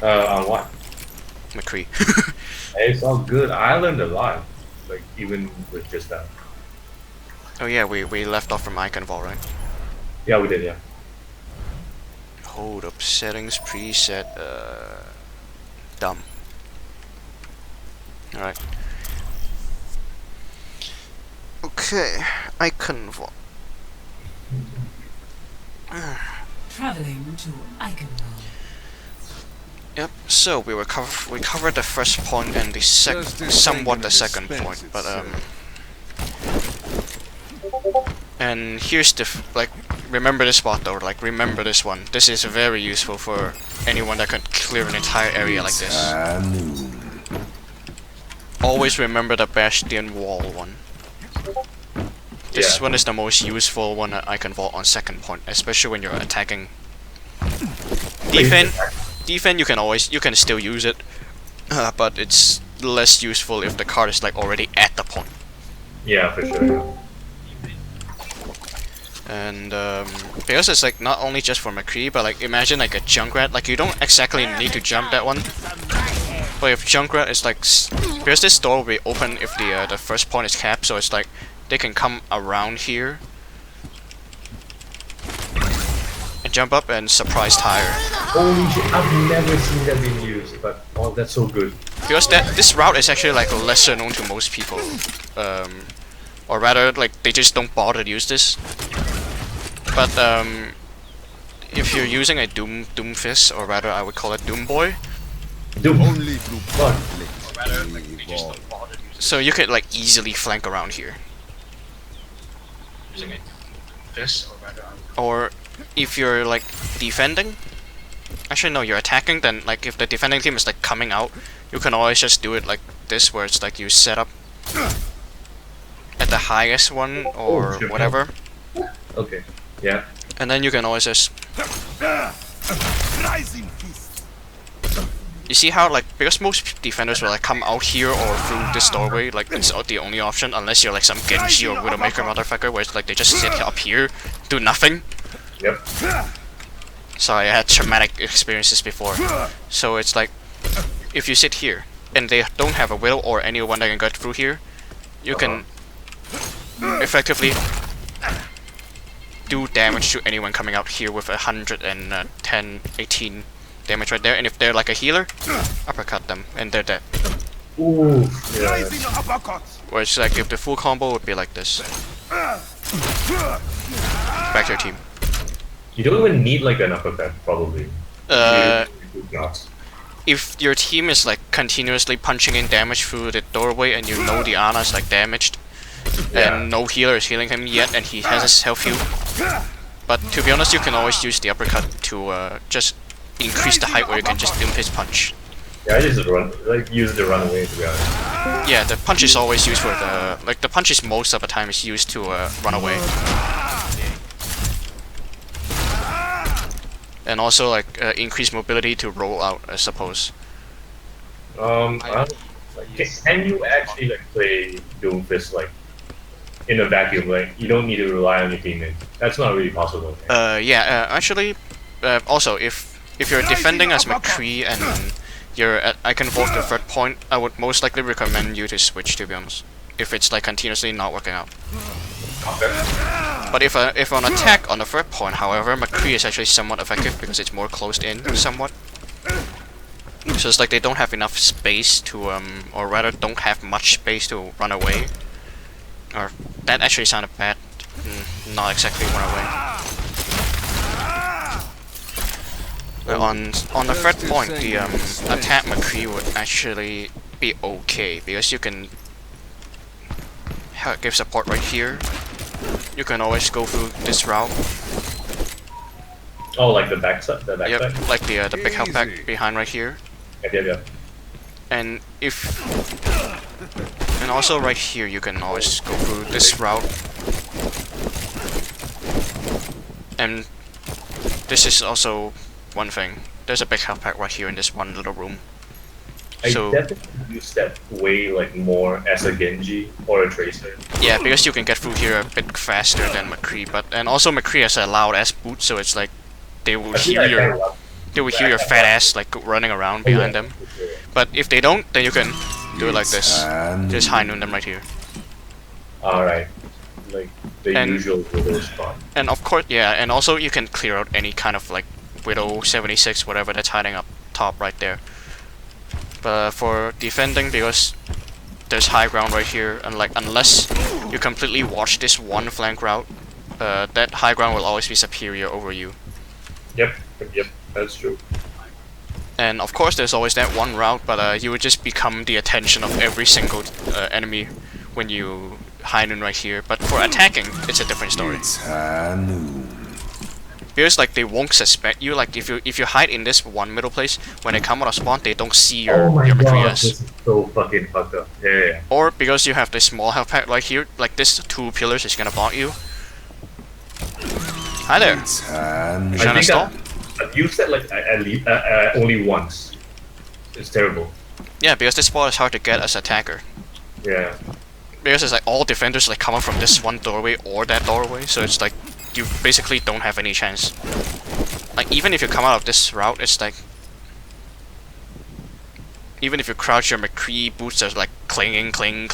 S2: On what?
S1: Mccree.
S2: It's all good. I learned a lot, like even with just that.
S1: Oh yeah, we left off from Icon Vault, right?
S2: Yeah, we did. Yeah.
S1: Hold up, settings, preset, dumb. Alright. Okay, Icon Vault.
S4: Traveling to Eichenwald.
S1: Yep. So we covered the first point and the somewhat the second point, but and here's the remember this spot though. Like remember this one. This is very useful for anyone that can clear an entire area like this. Always remember the Bastion wall one. This one is the most useful one that I can vault on second point, especially when you're attacking. Defend you can still use it, but it's less useful if the card is like already at the point.
S2: Yeah, for sure. Yeah.
S1: And because it's like not only just for Mccree, but like imagine like a Junkrat, like you don't exactly need to jump that one. But if Junkrat is like, because this door will be open if the first point is capped, so it's like they can come around here and jump up and surprise tire.
S2: Holy shit! I've never seen that being used, but oh, that's so good.
S1: Because this route is actually like lesser known to most people, or rather like they just don't bother to use this. But if you're using a Doomfist, or rather I would call it Doom Boy,
S3: Only through
S1: so you could like easily flank around here. Using a Doomfist, or if you're like defending, actually no, you're attacking, then like if the defending team is like coming out, you can always just do it like this, where it's like you set up at the highest one or whatever.
S2: Okay. Yeah.
S1: And then you can always just...
S3: rising fist.
S1: You see how like, because most defenders will like come out here or through this doorway, like it's the only option, unless you're like some Genji or Widowmaker motherfucker, where it's like they just sit up here, do nothing.
S2: Yep.
S1: Sorry, I had traumatic experiences before. So it's like, if you sit here, and they don't have a Widow or anyone that can get through here, you can effectively do damage to anyone coming out here with 110, 18 damage right there, and if they're like a healer, uppercut them, and they're dead.
S2: Ooh. Yeah.
S3: Rising uppercuts.
S1: Whereas like if the full combo would be like this. Back to your team.
S2: You don't even need like an uppercut, probably.
S1: If your team is like continuously punching in damage through the doorway and you know the Ana is like damaged, and no healer is healing him yet, and he has his health heal. But to be honest, you can always use the uppercut to just increase the height where you can just doom his punch.
S2: Yeah, I just use it to run away, to be honest.
S1: Yeah, the punch is always used for the punch is most of the time is used to run away. and also like increased mobility to roll out, I suppose.
S2: I don't, can you actually like play Doomfist like in a vacuum? Like you don't need to rely on your teammates. That's not really possible.
S1: Yeah, actually, also if you're defending as Mccree and you're at icon vault the third point, I would most likely recommend you to switch, to be honest. If it's like continuously not working out. But if on attack on the third point, however, Mccree is actually somewhat effective because it's more closed in, somewhat. So it's like they don't have enough space to, or rather don't have much space to run away. Or, that actually sounded bad. Not exactly run away. On the third point, the attack Mccree would actually be okay, because you can give support right here. You can always go through this route.
S2: Oh, like the backside, the backside.
S1: Yep, like the big health pack behind right here.
S2: Yeah.
S1: And and also right here you can always go through this route. And this is also one thing. There's a big health pack right here in this one little room.
S2: I
S1: So
S2: definitely use that way like more as a Genji or a Tracer.
S1: yeah, because you can get through here a bit faster than Mccree, and also Mccree has a loud ass boot, so it's like they will hear your fat ass like running around behind them. But if they don't, then you can do it like this. Just high noon them right here.
S2: Alright. Like the usual Widow spot.
S1: And of course, yeah, and also you can clear out any kind of like Widow 76, whatever that's hiding up top right there. But for defending, because there's high ground right here, and like unless you completely watch this one flank route, that high ground will always be superior over you.
S2: Yep, that's true.
S1: And of course there's always that one route, but you would just become the attention of every single enemy when you hide in right here. But for attacking, it's a different story. Because like they won't suspect you. Like if you hide in this one middle place, when they come out of spawn, they don't see your Mccree.
S2: This is so fucking fucked up. Yeah.
S1: Or because you have this small health pack right here, like this 2 pillars is gonna block you. Hi there. You trying to stall?
S2: I've used that like at least only once. It's terrible.
S1: Yeah, because this spot is hard to get as attacker.
S2: Yeah.
S1: Because it's like all defenders like coming from this one doorway or that doorway, so it's like you basically don't have any chance. Like even if you come out of this route, it's like even if you crouch, your Mccree boots are like clinging, cling.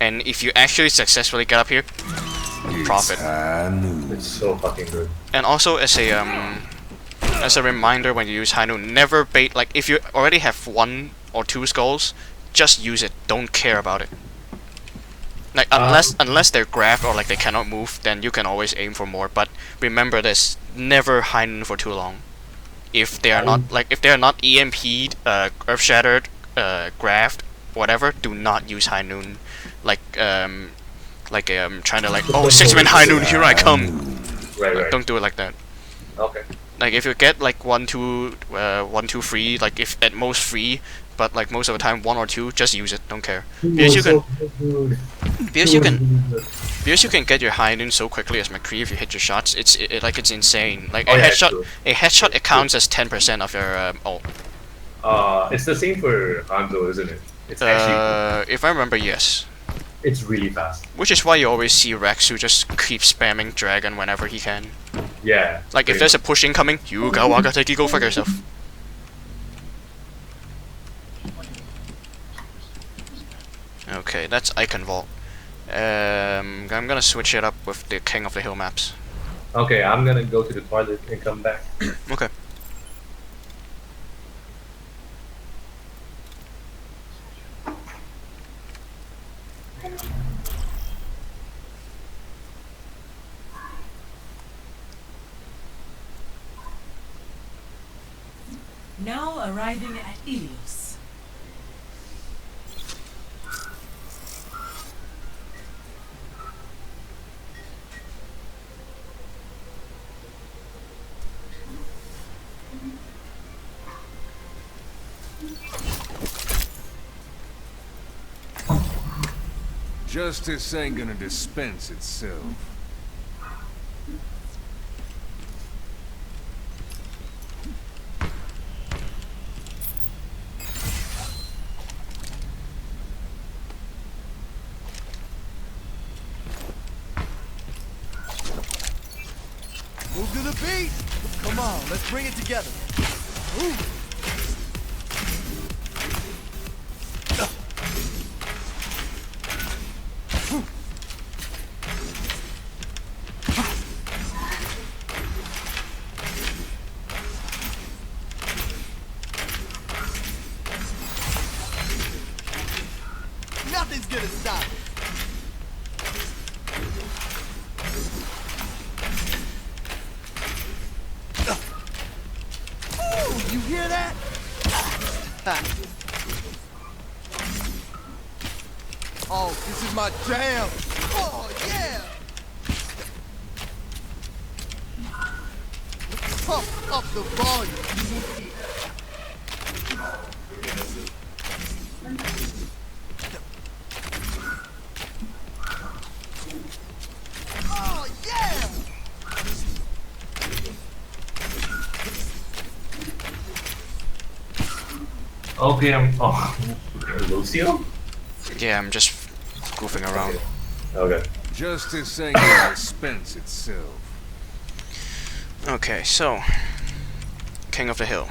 S1: And if you actually successfully get up here, profit.
S2: It's so fucking good.
S1: And also as a reminder, when you use high noon, never bait. Like if you already have 1 or 2 skulls, just use it. Don't care about it. Like unless they're grabbed or like they cannot move, then you can always aim for more. But remember this: never high noon for too long. If they are not EMP'd, earth shattered, grabbed, whatever, do not use high noon. Trying to like, oh, 6-man high noon, here I come.
S2: Right.
S1: Don't do it like that.
S2: Okay.
S1: Like if you get like 1, 2, 3, like if at most 3, but like most of the time 1 or 2, just use it. Don't care. Because you can get your high noon so quickly as Mccree if you hit your shots. It's insane. Like a headshot it counts as 10% of your ult.
S2: It's the same for Hanzo, isn't it? It's actually
S1: if I remember, yes.
S2: It's really fast.
S1: Which is why you always see Rex who just keeps spamming Dragon whenever he can.
S2: Yeah.
S1: Like if there's a push incoming, you go fuck yourself. Okay, that's Icon Vault. I'm gonna switch it up with the King of the Hill maps.
S2: Okay, I'm gonna go to the toilet and come back.
S1: Okay.
S4: Now arriving at Ilios.
S3: Justice ain't gonna dispense itself. Move to the beat. Come on, let's bring it together. Ooh. Nothing's gonna stop it. Ooh, you hear that? Oh, this is my jam. Oh, yeah. Pump up the volume. Oh, yeah.
S2: Okay, Lucio?
S1: Yeah, I'm just goofing around.
S2: Okay.
S3: Justice ain't gonna dispense itself.
S1: Okay, so King of the Hill.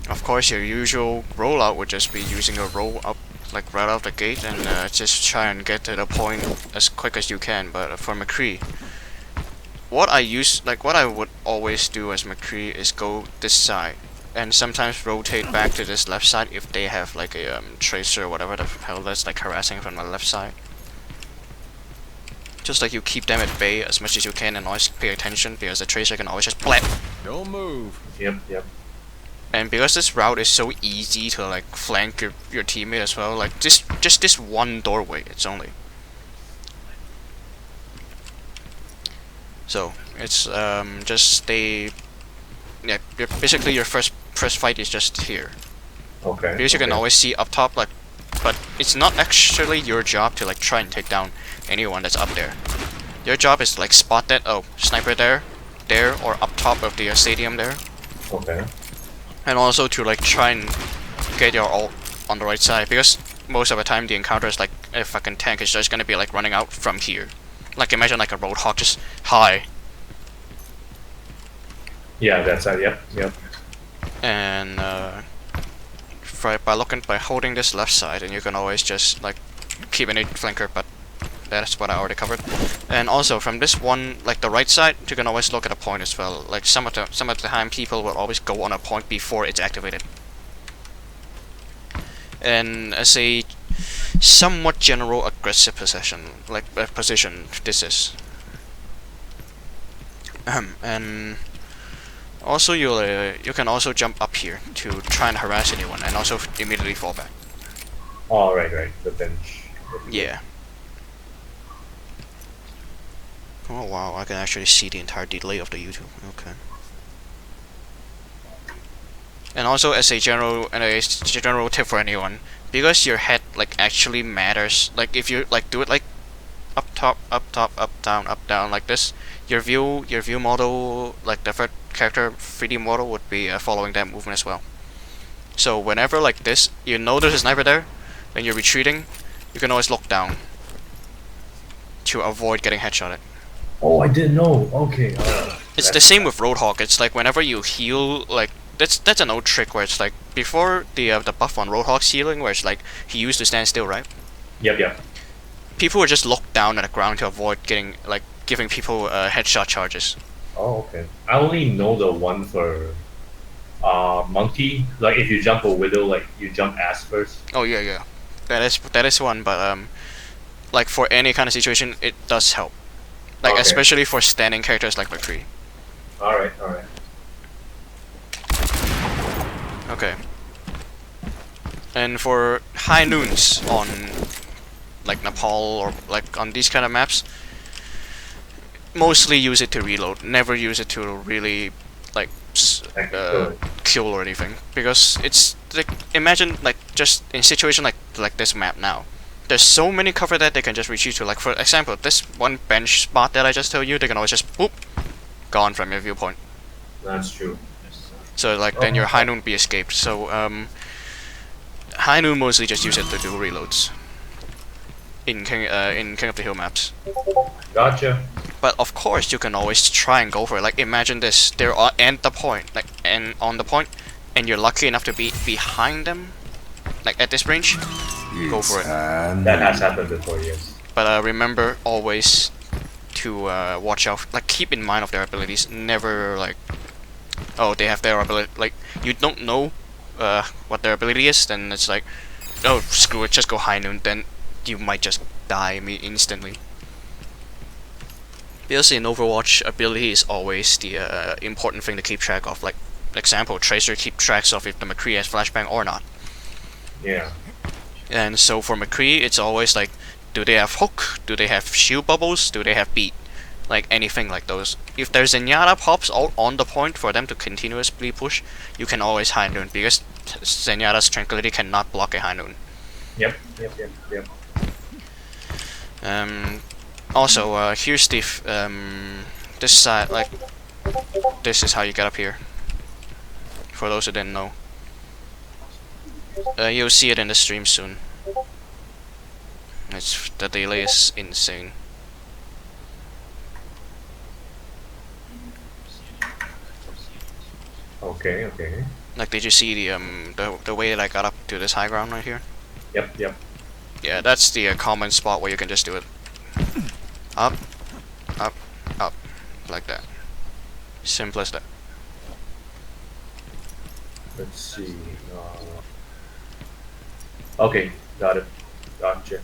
S1: Of course, your usual rollout would just be using a roll up, like right out the gate, and just try and get to the point as quick as you can. But for Mccree, what I would always do as Mccree is go this side, and sometimes rotate back to this left side if they have like a tracer or whatever the hell that's like harassing from the left side. Just like you keep them at bay as much as you can and always pay attention because the tracer can always just blap.
S3: Don't move.
S2: Yep.
S1: And because this route is so easy to like flank your teammate as well, like just this one doorway, it's only. So it's just stay. Yeah, basically your first fight is just here.
S2: Okay.
S1: Because you can always see up top, like, but it's not actually your job to like try and take down anyone that's up there. Your job is to, like, spot that sniper there, or up top of the stadium there.
S2: Okay.
S1: And also to like try and get your ult on the right side, because most of the time the encounter is like a fucking tank is just gonna be like running out from here. Like imagine like a Roadhog just hi.
S2: Yeah, that's it. Yep.
S1: And by holding this left side, and you can always just like keep any flanker, but that's what I already covered. And also from this one, like the right side, you can always look at a point as well. Like some of the time people will always go on a point before it's activated. And as a somewhat general aggressive position, this is. And also you can also jump up here to try and harass anyone, and also immediately fall back.
S2: Oh, right. The bench.
S1: Yeah. Oh wow, I can actually see the entire delay of the YouTube. Okay. And also as a general tip for anyone, because your head like actually matters. Like if you like do it like up top, up down like this, your view model, like the third character 3D model would be following that movement as well. So whenever like this, you know there's a sniper there, and you're retreating, you can always look down to avoid getting headshotted.
S2: Oh, I didn't know. Okay.
S1: It's the same with Roadhog. It's like whenever you heal, like that's an old trick where it's like before the buff on Roadhog's healing, where it's like he used to stand still, right?
S2: Yep.
S1: People would just look down at the ground to avoid giving people headshot charges.
S2: Oh, okay. I only know the one for monkey. Like if you jump a widow, like you jump ass first.
S1: Oh yeah. That is one, but like for any kind of situation, it does help. Like
S2: Okay.
S1: especially for standing characters like Mccree.
S2: Alright.
S1: Okay. And for high noons on like Nepal or like on these kind of maps, mostly use it to reload. Never use it to really like kill or anything, because it's like imagine like just in situation like this map now. There's so many cover that they can just retreat to. Like for example, this one bench spot that I just told you, they can always just boop, gone from your viewpoint.
S2: That's true.
S1: So like then your high noon be escaped. So high noon mostly just use it to do reloads in King of the Hill maps.
S2: Gotcha.
S1: But of course, you can always try and go for it. Like imagine this: they're at the point, like and on the point, and you're lucky enough to be behind them, like at this range. Go for it.
S2: That has happened before, yes.
S1: But remember always to watch out. Like keep in mind of their abilities. Never like, oh, they have their ability. Like you don't know what their ability is, then it's like, oh, screw it, just go high noon. Then you might just die instantly. Because in Overwatch, ability is always the important thing to keep track of. Like, example, Tracer keep tracks of if the Mccree has flashbang or not.
S2: Yeah.
S1: And so for Mccree, it's always like, do they have hook? Do they have shield bubbles? Do they have beat? Like anything like those. If there's Zenyatta pops all on the point for them to continuously push, you can always high noon because Zenyatta's tranquility cannot block a high noon.
S2: Yep.
S1: Also, here's the this side. Like, this is how you get up here. For those who didn't know, you'll see it in the stream soon. The delay is insane.
S2: Okay.
S1: Like, did you see the way that I got up to this high ground right here?
S2: Yep.
S1: Yeah, that's the common spot where you can just do it. Up, like that. Simple as that.
S2: Let's see. Okay, got it. Gotcha.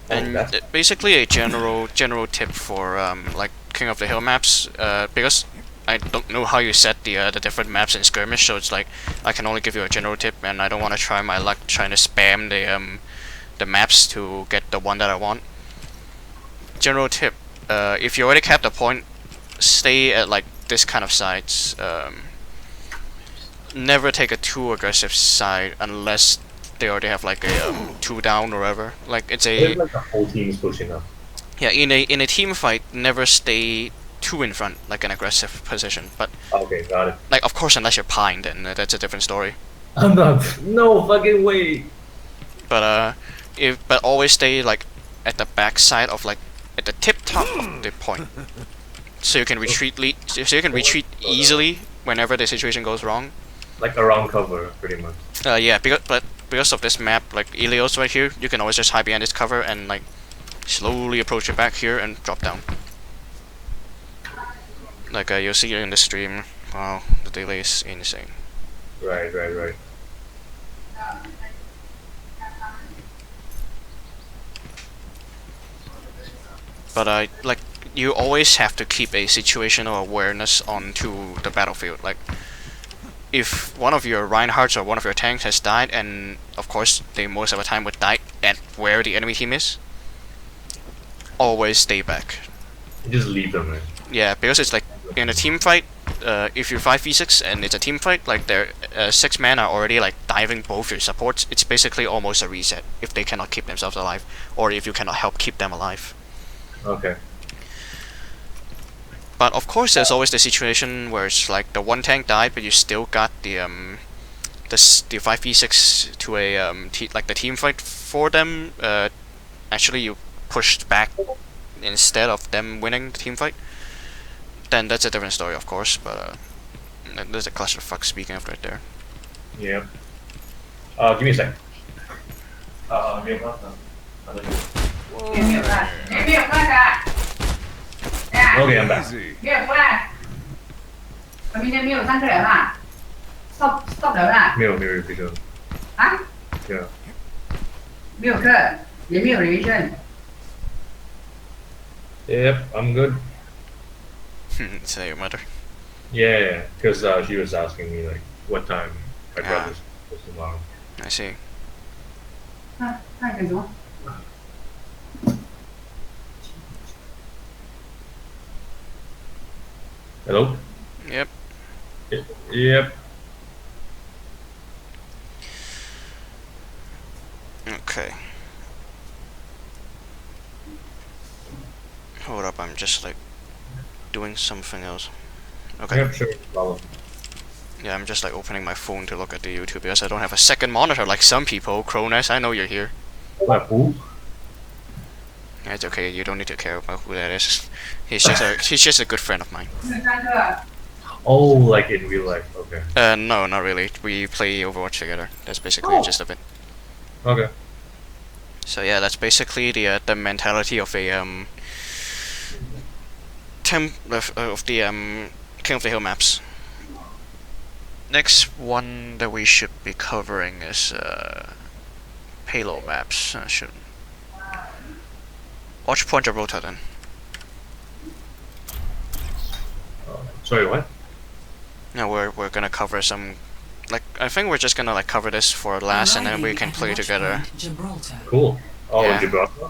S1: And
S2: that's
S1: basically a general tip for like King of the Hill maps, because I don't know how you set the different maps in skirmish, so it's like I can only give you a general tip, and I don't want to try my luck trying to spam the maps to get the one that I want. General tip: if you already capped a point, stay at like this kind of sides. Never take a too aggressive side unless they already have like a 2 down or whatever. Like it's a
S2: like the whole team is pushing up.
S1: yeah, in a team fight, never stay too in front, like an aggressive position. But
S2: Okay, got it.
S1: like of course, unless you're Pine, then that's a different story.
S2: I'm not. No fucking way.
S1: But but always stay like at the back side of like at the tip top of the point, so you can retreat easily whenever the situation goes wrong.
S2: Like around cover, pretty much.
S1: Yeah, because of this map, like Ilios right here, you can always just hide behind this cover and like slowly approach it back here and drop down. Like you'll see it in the stream. Wow, the delay is insane.
S2: Right.
S1: But like you always have to keep a situational awareness onto the battlefield. Like if one of your Reinhardts or one of your tanks has died, and of course they most of the time would die at where the enemy team is, always stay back.
S2: You just leave them, right?
S1: Yeah, because it's like in a team fight, if you're 5v6 and it's a team fight, like their 6 men are already like diving both your supports, it's basically almost a reset if they cannot keep themselves alive, or if you cannot help keep them alive.
S2: Okay.
S1: But of course, there's always the situation where it's like the one tank died, but you still got the 5v6 to a like the team fight for them. Actually, you pushed back instead of them winning the team fight. Then that's a different story, of course. But there's a clusterfuck speaking of right there.
S2: Yeah. Give me a sec. Okay, I'm back.
S3: Easy.
S6: 没有回来，我明天没有上课了嘛？stop 了啦？
S2: 没有这个。
S6: 啊？
S2: Yeah.
S6: 没有课，也没有 revision。
S2: Yep, I'm good.
S1: Is that your mother?
S2: Yeah, because she was asking me like what time my brother's supposed to tomorrow.
S1: I see.
S6: 啊，那干什么？
S2: Hello?
S1: Yep.
S2: Yep.
S1: Okay. Hold up, I'm just like doing something else. Okay.
S2: Yep, sure. Problem.
S1: Yeah, I'm just like opening my phone to look at the YouTube because I don't have a second monitor like some people. Cronus, I know you're here.
S2: What, who?
S1: It's okay. You don't need to care about who that is. He's just a good friend of mine.
S2: Oh, like in real life. Okay.
S1: No, not really. We play Overwatch together. That's basically the gist of it.
S2: Okay.
S1: So yeah, that's basically the mentality of a of the King of the Hill maps. Next one that we should be covering is payload maps. Should watch Point Gibraltar then.
S2: Sorry, what?
S1: No, we're gonna cover some. Like I think we're just gonna like cover this for last, and then we can play together.
S4: Gibraltar.
S2: Cool. Oh,
S1: Yeah.
S2: Gibraltar.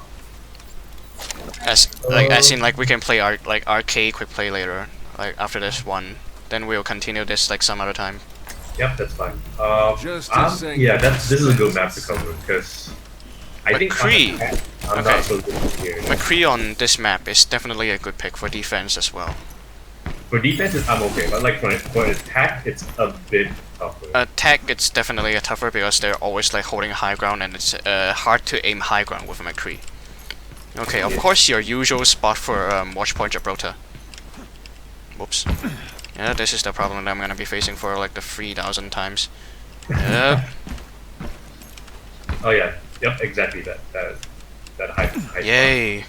S1: As in like we can play arcade quick play later, like after this one. Then we'll continue this like some other time.
S2: Yep, that's fine.
S3: Just a second.
S2: Yeah, this is a good map to cover because I think
S1: Mccree.
S2: I'm
S1: Okay.
S2: not so good here.
S1: Mccree on this map is definitely a good pick for defense as well.
S2: For defense, I'm okay, but like for attack, it's a bit tougher.
S1: Attack, it's definitely a tougher because they're always like holding high ground, and it's hard to aim high ground with a Mccree. Okay, of course your usual spot for Watch Point Gibraltar. Whoops. Yeah, this is the problem that I'm gonna be facing for like the 3,000 times. Yep.
S2: Oh yeah, yep, exactly that high.
S1: Yay.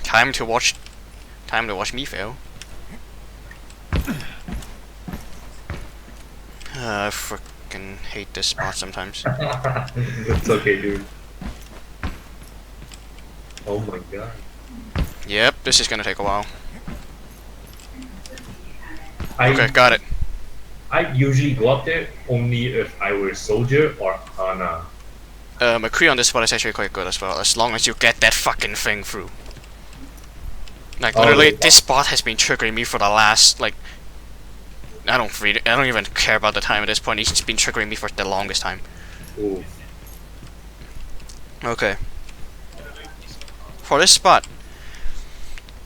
S1: Time to watch me fail. I freaking hate this spot sometimes.
S2: It's okay, dude. Oh my god.
S1: Yep, this is gonna take a while.
S2: I
S1: Okay, got it.
S2: I usually go up there only if I were a soldier or Ana.
S1: Mccree on this spot is actually quite good as well, as long as you get that fucking thing through. Like literally, this spot has been triggering me for the last like. I don't even care about the time at this point. It's been triggering me for the longest time.
S2: Ooh.
S1: Okay. For this spot,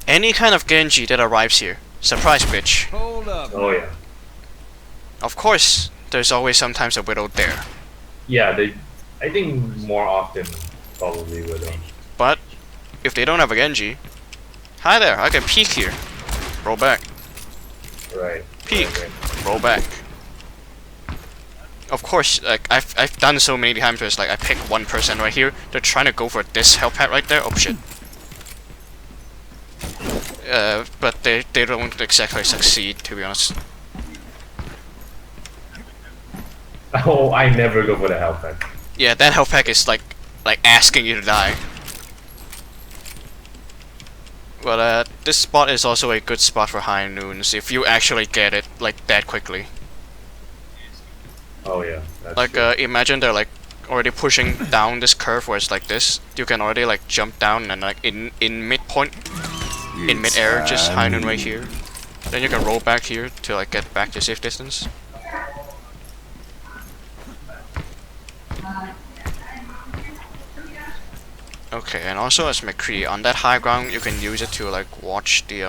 S1: any kind of Genji that arrives here, surprise bitch.
S3: Hold up.
S2: Oh yeah.
S1: Of course, there's always sometimes a Widow there.
S2: Yeah, I think more often probably with them.
S1: But if they don't have a Genji, hi there, I can peek here. Roll back.
S2: Right.
S1: Peek.
S2: Right.
S1: Roll back. Of course, like I've done so many times where it's like I pick one person right here, they're trying to go for this health pad right there. Oh shit. But they don't exactly succeed, to be honest.
S2: Oh, I never go for the health pack.
S1: Yeah, that health pack is like asking you to die. But this spot is also a good spot for high noons if you actually get it like that quickly.
S2: Oh yeah. That's
S1: Like
S2: true.
S1: imagine they're like already pushing down this curve where it's like this. You can already like jump down and like in midpoint, in mid-air, just high noon right here. Then you can roll back here to like get back to safe distance. Okay, and also as Mccree, on that high ground you can use it to like watch the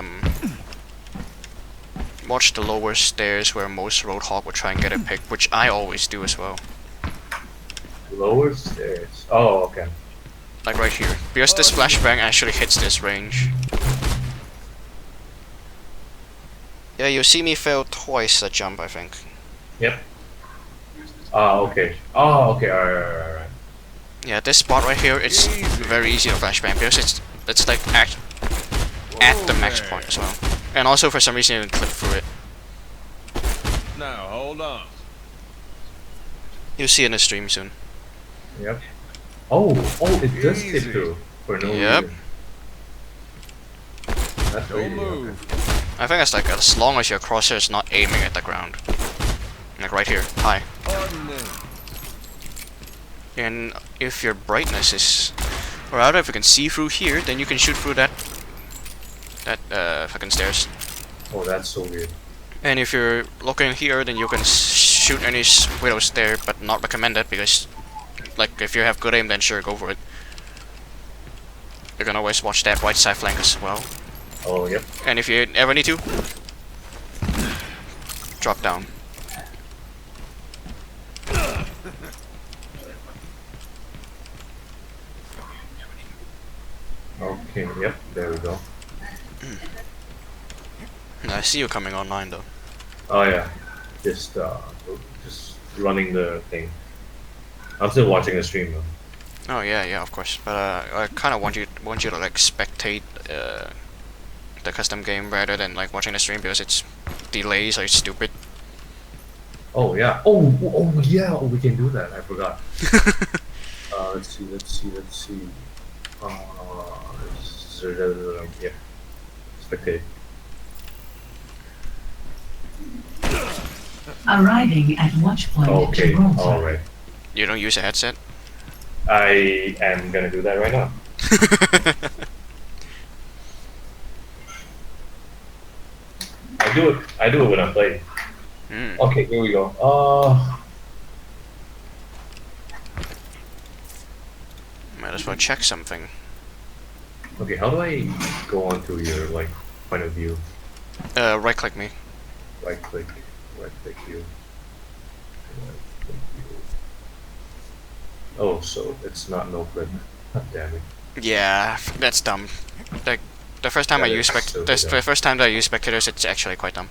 S1: lower stairs where most Roadhog would try and get a pick, which I always do as well.
S2: Lower stairs. Oh, okay.
S1: Like right here. Because this flashbang actually hits this range. Yeah, you see me fail twice a jump, I think.
S2: Yep. Oh, okay. Oh, okay. Alright.
S1: Yeah, this spot right here, it's very easy to flashbang because it's like at the max point as well. And also for some reason you can clip through it.
S3: Now, hold on.
S1: You'll see it in the stream soon.
S2: Yep. Oh, it does tip
S3: Easy.
S2: through for no
S1: Yep.
S2: reason. That's
S3: Don't
S2: really
S3: move.
S1: I think it's like as long as your crosshair is not aiming at the ground. Like right here, high.
S3: Pardon me.
S1: And if your brightness is, or rather if you can see through here, then you can shoot through that fucking stairs.
S2: Oh, that's so weird.
S1: And if you're looking here, then you can shoot any widows there, but not recommended because, like, if you have good aim, then sure, go for it. You can always watch that right side flank as well.
S2: Oh, yep.
S1: And if you ever need to, drop down.
S2: Okay, yep, there we go.
S1: I see you coming online though.
S2: Oh yeah, just running the thing. I'm still watching the stream though.
S1: Oh yeah, yeah, of course. But I kind of want you to like spectate the custom game rather than like watching the stream because its delays are stupid.
S2: Oh yeah. Oh yeah. Oh, we can do that. I forgot. Let's see. Yeah. Spectate.
S4: Arriving at watch point
S2: Okay.
S4: Gibraltar.
S2: All right.
S1: You don't use a headset?
S2: I am gonna do that right now. I do it when I'm playing. Okay, here we go.
S1: Might as well check something.
S2: Okay, how do I go onto your like point of view?
S1: Right click me.
S2: Right click you. Right click you. Oh, so it's not no click. God damn it.
S1: Yeah, that's dumb. Like the first time
S2: That
S1: I
S2: is
S1: use
S2: so
S1: the
S2: dumb.
S1: first time that I use spectators, it's actually quite dumb.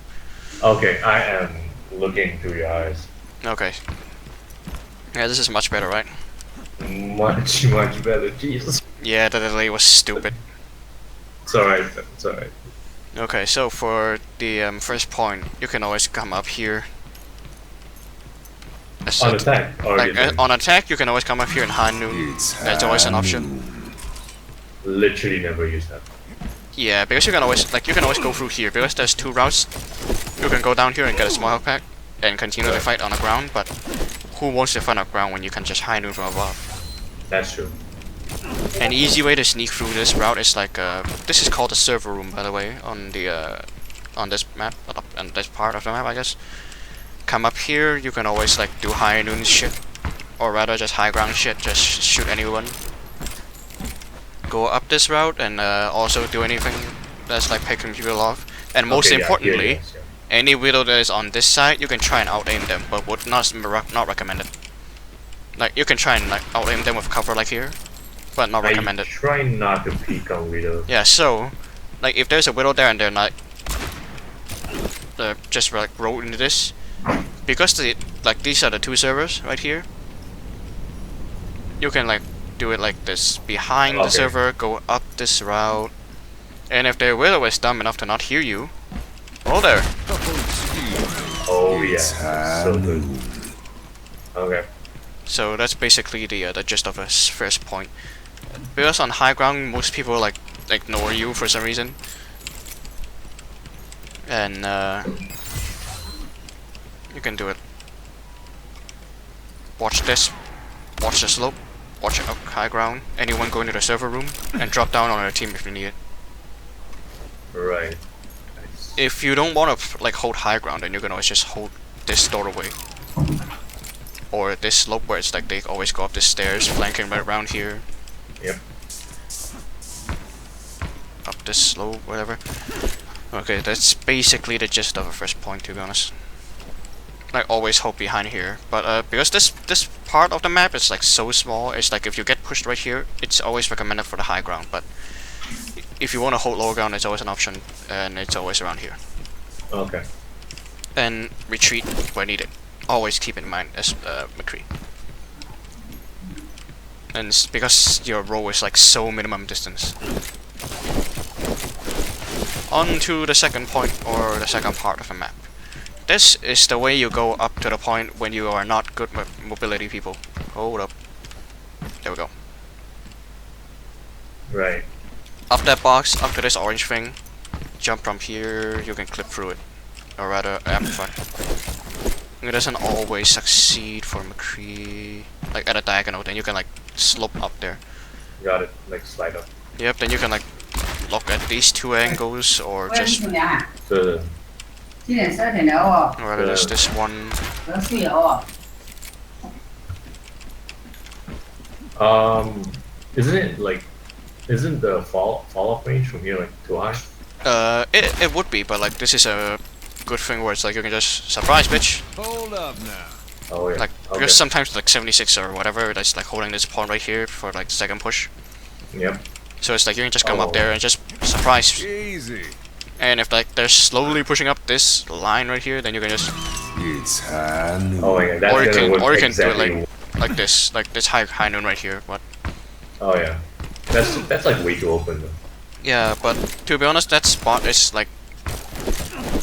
S2: Okay, I am looking through your eyes.
S1: Okay. Yeah, this is much better, right?
S2: Much better. Jesus.
S1: Yeah, the delay was stupid.
S2: It's alright. It's alright.
S1: Okay, so for the first point, you can always come up here.
S2: On attack. Already
S1: Like on attack, you can always come up here in high noon. That's always an option.
S2: Literally never use that.
S1: Yeah, because you can always go through here because there's two routes. You can go down here and get a small health pack and continue the fight on the ground. But who wants to fight on the ground when you can just high noon from above?
S2: That's true.
S1: An easy way to sneak through this route is like this is called the server room, by the way, on the on this map, on this part of the map, I guess. Come up here, you can always like do high noon shit, or rather just high ground shit, just shoot anyone. Go up this route and also do anything that's like picking people off. And most
S2: Okay, yeah,
S1: importantly,
S2: yeah, yeah.
S1: any widow that is on this side, you can try and out aim them, but would not recommended. Like you can try and like out aim them with cover like here, but not recommended.
S2: I try not to peek on widows.
S1: Yeah, so like if there's a widow there and they're not just like roll into this, because these are the two servers right here. You can like do it like this behind the server, go up this route, and if their widow is dumb enough to not hear you, roll there.
S2: Oh yeah, so good. Okay.
S1: So that's basically the gist of this first point. Because on high ground, most people like ignore you for some reason, and you can do it. Watch this. Watch the slope. Watch it up high ground. Anyone go into the server room and drop down on their team if you need it.
S2: Right.
S1: If you don't want to like hold high ground, then you can always just hold this doorway. Or this slope where it's like they always go up the stairs, flanking right around here.
S2: Yep.
S1: Up this slope, whatever. Okay, that's basically the gist of the first point, to be honest. Like always hold behind here, but because this part of the map is like so small, it's like if you get pushed right here, it's always recommended for the high ground. But if you want to hold lower ground, it's always an option, and it's always around here.
S2: Okay.
S1: And retreat where needed. Always keep in mind as Mccree. And it's because your roll is like so minimum distance. On to the second point, or the second part of the map. This is the way you go up to the point when you are not good with mobility people. Hold up. There we go.
S2: Right.
S1: Up that box, up to this orange thing. Jump from here, you can clip through it. Or rather, amplify. It doesn't always succeed for Mccree. Like at a diagonal, then you can like slope up there.
S2: Got it. Like slide up.
S1: Yep, then you can like look at these two angles, or just
S2: So,
S1: or rather there's this one.
S2: isn't the fall off range from here like too high?
S1: It would be, but like this is a good thing where it's like you can just surprise, bitch.
S3: Hold up now.
S2: Oh yeah.
S1: Like because sometimes like 76 or whatever, that's like holding this pawn right here for like the second push.
S2: Yep.
S1: So it's like you can just come up there and just surprise.
S3: Easy.
S1: And if like they're slowly pushing up this line right here, then you can just,
S2: Oh my god, that's
S1: or you
S2: gonna
S1: can,
S2: work
S1: or you can
S2: exactly.
S1: do it like this high noon right here. But
S2: Oh yeah, that's like way too open though.
S1: yeah, but to be honest, that spot is like,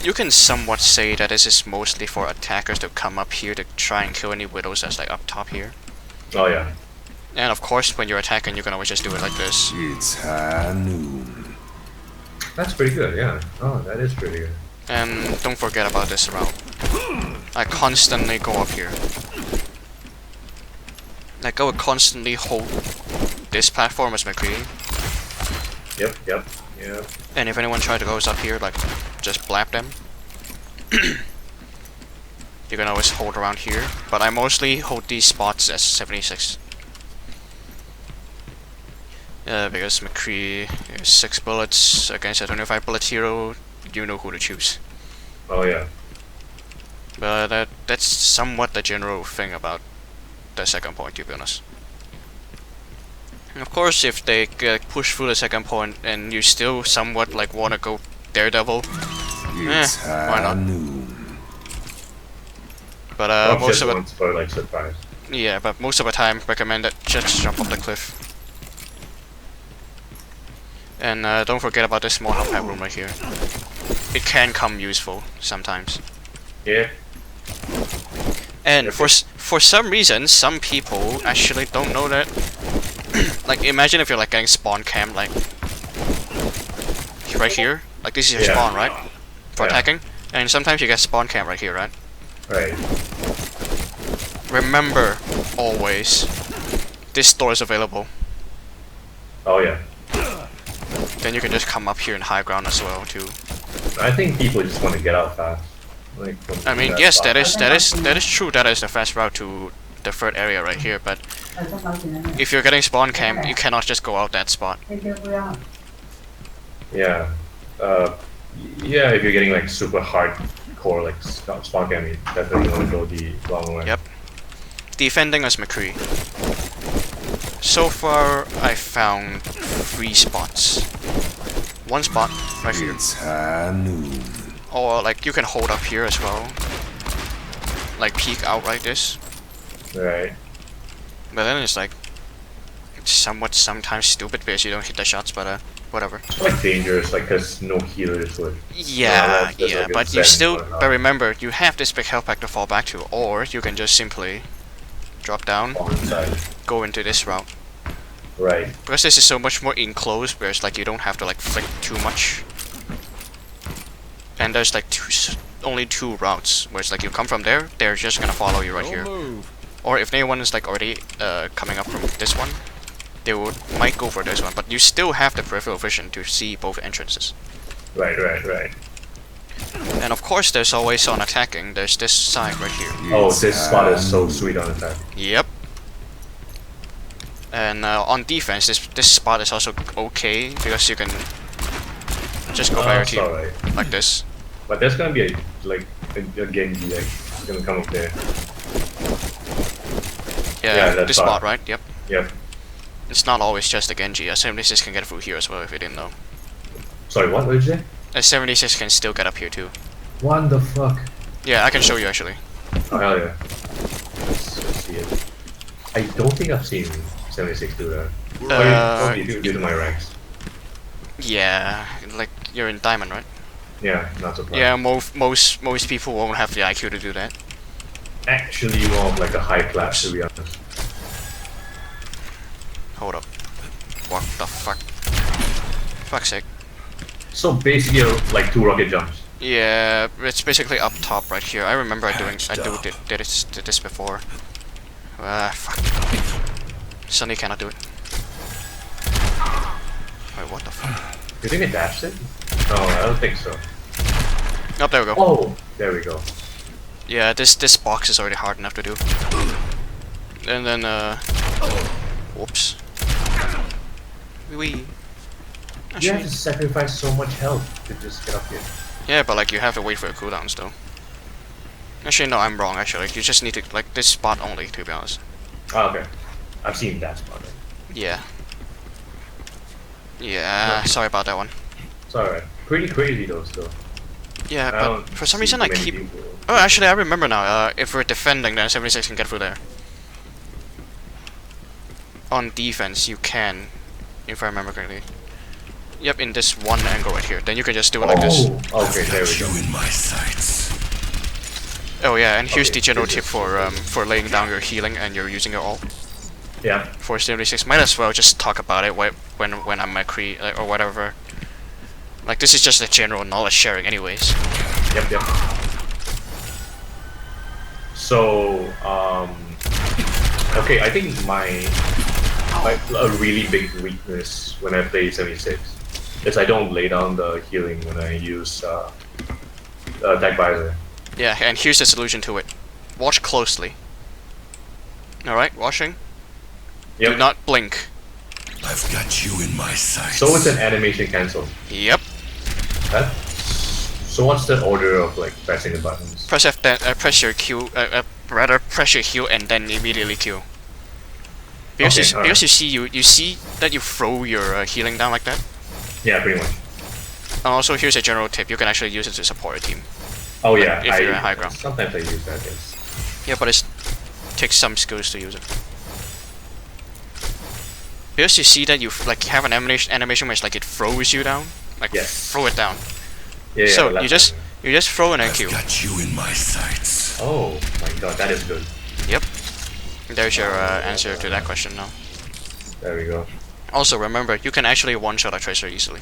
S1: you can somewhat say that this is mostly for attackers to come up here to try and kill any widows that's like up top here.
S2: Oh yeah.
S1: And of course, when you're attacking, you can always just do it like this.
S2: That's pretty good, yeah. Oh, that is pretty good.
S1: And don't forget about this route. I constantly go up here. Like I would constantly hold this platform as Mccree.
S2: Yep.
S1: And if anyone tries to go up here, like just blap them. You can always hold around here, but I mostly hold these spots as 76. Because Mccree is 6 bullets against a 25 bullet hero, you know who to choose.
S2: Oh yeah.
S1: But that's somewhat the general thing about the second point, to be honest. And of course, if they push through the second point and you still somewhat like want to go Daredevil, why not? But most of it,
S2: for like surprise.
S1: yeah, but most of the time, recommend that just jump off the cliff. And don't forget about this small health pack room right here. It can come useful sometimes.
S2: Yeah.
S1: And for some reason, some people actually don't know that. Like imagine if you're like getting spawn cam like right here. Like this is your spawn, right? For attacking. And sometimes you get spawn cam right here, right?
S2: Right.
S1: Remember, always, this door is available.
S2: Oh yeah.
S1: Then you can just come up here in high ground as well too.
S2: I think people just want to get out fast. Like,
S1: I mean, yes, that is true. That is the fast route to the third area right here. But if you're getting spawn cam, you cannot just go out that spot.
S2: Yeah. Yeah, if you're getting like super hardcore like spawn cam, you definitely want to go the long way.
S1: Yep. Defending as Mccree. So far, I found 3 spots. 1 spot right here. Or like you can hold up here as well. Like peek out like this.
S2: Right.
S1: But then it's like somewhat sometimes stupid because you don't hit the shots, but whatever.
S2: It's like dangerous, like cause no healers would.
S1: Yeah,
S2: that's
S1: yeah,
S2: like a
S1: but you still,
S2: setting for
S1: but remember, you have this big health pack to fall back to, or you can just simply drop down,
S2: Onside.
S1: go into this route.
S2: Right.
S1: Because this is so much more enclosed, whereas like you don't have to like flick too much. And there's like only 2 routes, where it's like you come from there, they're just gonna follow you right here. Or if anyone is like already coming up from this one, they might go for this one, but you still have the peripheral vision to see both entrances.
S2: Right.
S1: And of course, there's always on attacking. There's this side right here.
S2: Oh, this spot is so sweet on attack.
S1: Yep. And on defense, this spot is also okay because you can just go by your team
S2: alright.
S1: like this.
S2: But there's gonna be a Genji like gonna come up there.
S1: Yeah,
S2: that's
S1: this
S2: fine.
S1: spot, right? Yep.
S2: Yep.
S1: It's not always just a Genji. A 76 can get through here as well if you didn't know.
S2: Sorry, what did you say?
S1: A 76 can still get up here too.
S2: What the fuck?
S1: Yeah, I can show you actually.
S2: Oh hell yeah. Let's see it. I don't think I've seen 76 do that. Probably due to my ranks.
S1: Yeah, like you're in diamond, right?
S2: Yeah, not surprised.
S1: Yeah, most people won't have the IQ to do that.
S2: Actually more of like a high class to be honest.
S1: Hold up. What the fuck? Fuck's sake.
S2: So basically like 2 rocket jumps.
S1: Yeah, it's basically up top right here. I remember did this before. Fuck. Suddenly cannot do it. Wait, what the fuck?
S2: You think it dashed it? No, I don't think so.
S1: Oh, there we go.
S2: Oh, there we go.
S1: Yeah, this box is already hard enough to do. And then whoops. Wee.
S2: You have to sacrifice so much health to just get up here.
S1: Yeah, but like you have to wait for your cooldowns though. Actually, no, I'm wrong. Actually, you just need to like this spot only, to be honest.
S2: Oh, okay. I've seen that spot. Right?
S1: Yeah. Yeah, sorry about that one.
S2: It's alright. Pretty crazy though, still.
S1: Yeah,
S2: I
S1: but
S2: don't
S1: for some
S2: see
S1: reason I
S2: many
S1: keep...
S2: people.
S1: Oh, actually, I remember now. If we're defending, then 76 can get through there. On defense, you can, if I remember correctly. Yep, in this one angle right here. Then you can just do it like this.
S2: Okay, there we go.
S7: in my sights.
S1: Oh yeah, and here's
S2: Okay,
S1: the general
S2: this
S1: tip
S2: is-
S1: for laying down your healing and you're using it all.
S2: Yeah.
S1: For 76, might as well just talk about it when I'm Mccree or whatever. Like, this is just a general knowledge sharing anyways.
S2: Yep. So, okay, I think a really big weakness when I play 76 is I don't lay down the healing when I use attack visor.
S1: Yeah, and here's the solution to it. Watch closely. Alright, watching. Do
S2: Yep.
S1: not blink.
S7: I've got you in my sights.
S2: So it's an animation cancel.
S1: Yep.
S2: So what's the order of like pressing the buttons?
S1: Press F, then press your Q, rather press your Q and then immediately Q. Because
S2: Okay,
S1: because you see that you throw your healing down like that.
S2: Yeah, pretty much.
S1: And also here's a general tip: you can actually use it to support a team.
S2: Oh yeah,
S1: if you're in high ground.
S2: Sometimes I use that. Yes.
S1: Yeah, but it takes some skills to use it. Because you see that you like have an animation where it's like it throws you down, like
S2: Yes.
S1: throw it down.
S2: Yeah.
S1: So
S2: left
S1: you just throw in a
S7: I've
S1: Q.
S7: got you in my sights.
S2: Oh my god, that is good.
S1: Yep. There's your answer to that question now.
S2: There we go.
S1: Also remember, you can actually one-shot a tracer easily.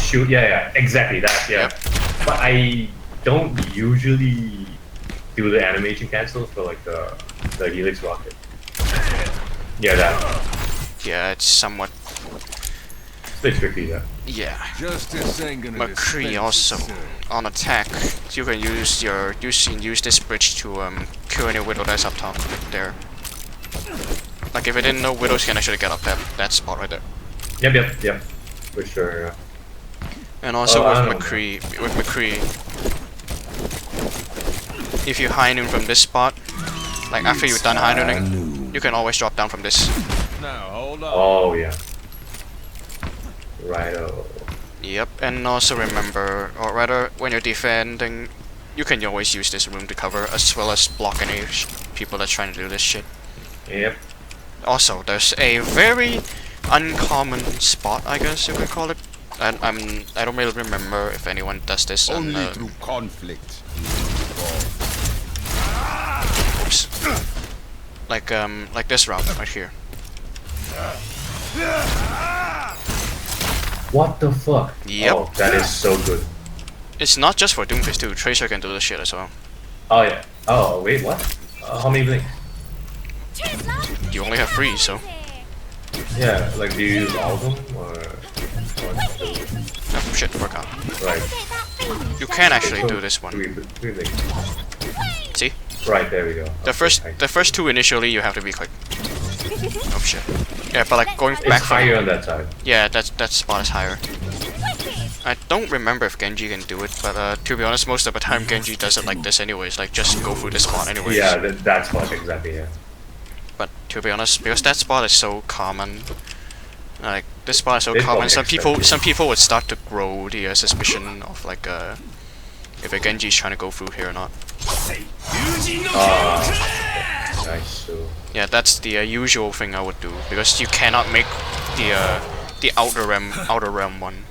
S2: Shoot, yeah, exactly that, yeah.
S1: Yep.
S2: But I don't usually do the animation cancel for like the Helix rocket. Yeah, that.
S1: Yeah, it's somewhat.
S2: It's a bit tricky, yeah.
S1: Yeah.
S3: Justice ain't gonna
S1: Mccree
S3: dispense,
S1: also
S3: sir.
S1: on attack. You can use this bridge to kill any widow that's up top there. Like if you didn't know, widows can actually get up that spot right there.
S2: Yep. For sure, yeah.
S1: And also
S2: I
S1: with
S2: don't
S1: McCree, if you high noon from this spot, like after you're done high nooning, you can always drop down from this.
S3: Now, hold on.
S2: Oh, yeah. Righto.
S1: Yep, and also remember, or rather, when you're defending, you can always use this room to cover, as well as block any people that's trying to do this shit.
S2: Yep.
S1: Also, there's a very uncommon spot, I guess you could call it. I don't really remember if anyone does this.
S3: Only through conflict.
S1: Oops. Like this route right here.
S2: What the fuck?
S1: Yep.
S2: Oh, that is so good.
S1: It's not just for Doomfist too. Tracer can do this shit as well.
S2: Oh, yeah. Oh, wait, what? How many blinks?
S1: You only have 3, so.
S2: Yeah, like, do you use all of them, or...
S1: Oh, shit, forgot.
S2: Right.
S1: You can actually do this one.
S2: Three blinks.
S1: See?
S2: Right, there we go.
S1: The first 2 initially you have to be quick. Oh shit. Yeah, but like going
S2: It's
S1: back from
S2: higher on that side.
S1: yeah, that spot is higher. I don't remember if Genji can do it, but to be honest, most of the time Genji does it like this anyways, like just go through this spot anyways.
S2: Yeah, that spot, exactly, yeah.
S1: But to be honest, because that spot is so common, like this spot is so
S2: This
S1: common,
S2: one
S1: some
S2: expected.
S1: people would start to grow the suspicion of like if a Genji is trying to go through here or not.
S2: Nice, so...
S1: Yeah, that's the usual thing I would do because you cannot make the outer realm one.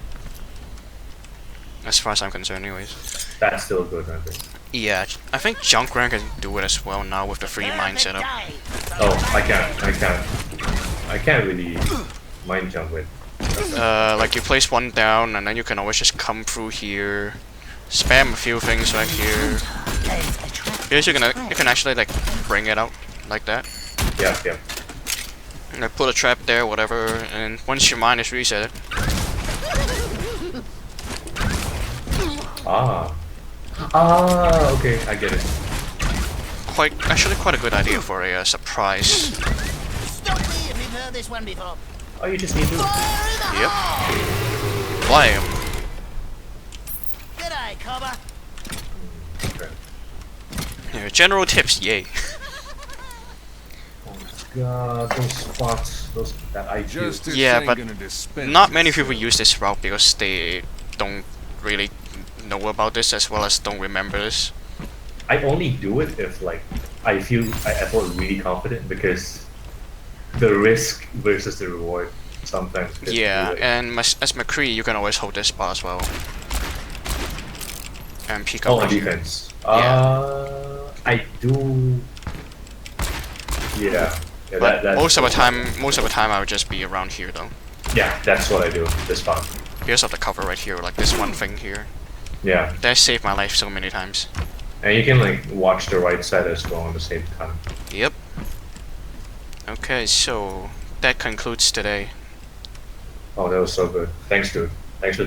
S1: As far as I'm concerned, anyways.
S2: That's still good, I think.
S1: Yeah, I think Junkran can do it as well now with the free mine setup.
S2: Oh, I can't really mind jump with.
S1: Like you place one down and then you can always just come through here, spam a few things right here. Because you can actually like bring it out like that.
S2: Yeah.
S1: And like put a trap there, whatever, and once your mine is reset,
S2: Okay, I get it.
S1: actually quite a good idea for a surprise.
S8: Stop me if you've heard this one before.
S2: Oh, you just need to...
S1: Yep. Blam.
S8: G'day, cobber.
S2: Okay.
S1: Yeah, general tips, yay.
S2: those spots, those that I do.
S3: Justice
S1: Yeah,
S3: ain't
S1: but
S3: gonna dispense
S1: not many
S3: itself.
S1: people use this route because they don't really know about this as well as don't remember this.
S2: I only do it if like I feel I feel really confident because the risk versus the reward sometimes. gets
S1: Yeah,
S2: really-
S1: and as Mccree, you can always hold this spot as well. And peek up
S2: on
S1: right here.
S2: defense.
S1: Yeah.
S2: I do. Yeah. Yeah,
S1: But
S2: that's
S1: most of the time, I would just be around here though.
S2: Yeah, that's what I do. This spot.
S1: Here's of the cover right here, like this one thing here.
S2: Yeah,
S1: That saved my life so many times.
S2: and you can like watch the right side as well at the same time.
S1: Yep. Okay, so that concludes today.
S2: Oh, that was so good. Thanks, dude. Thanks for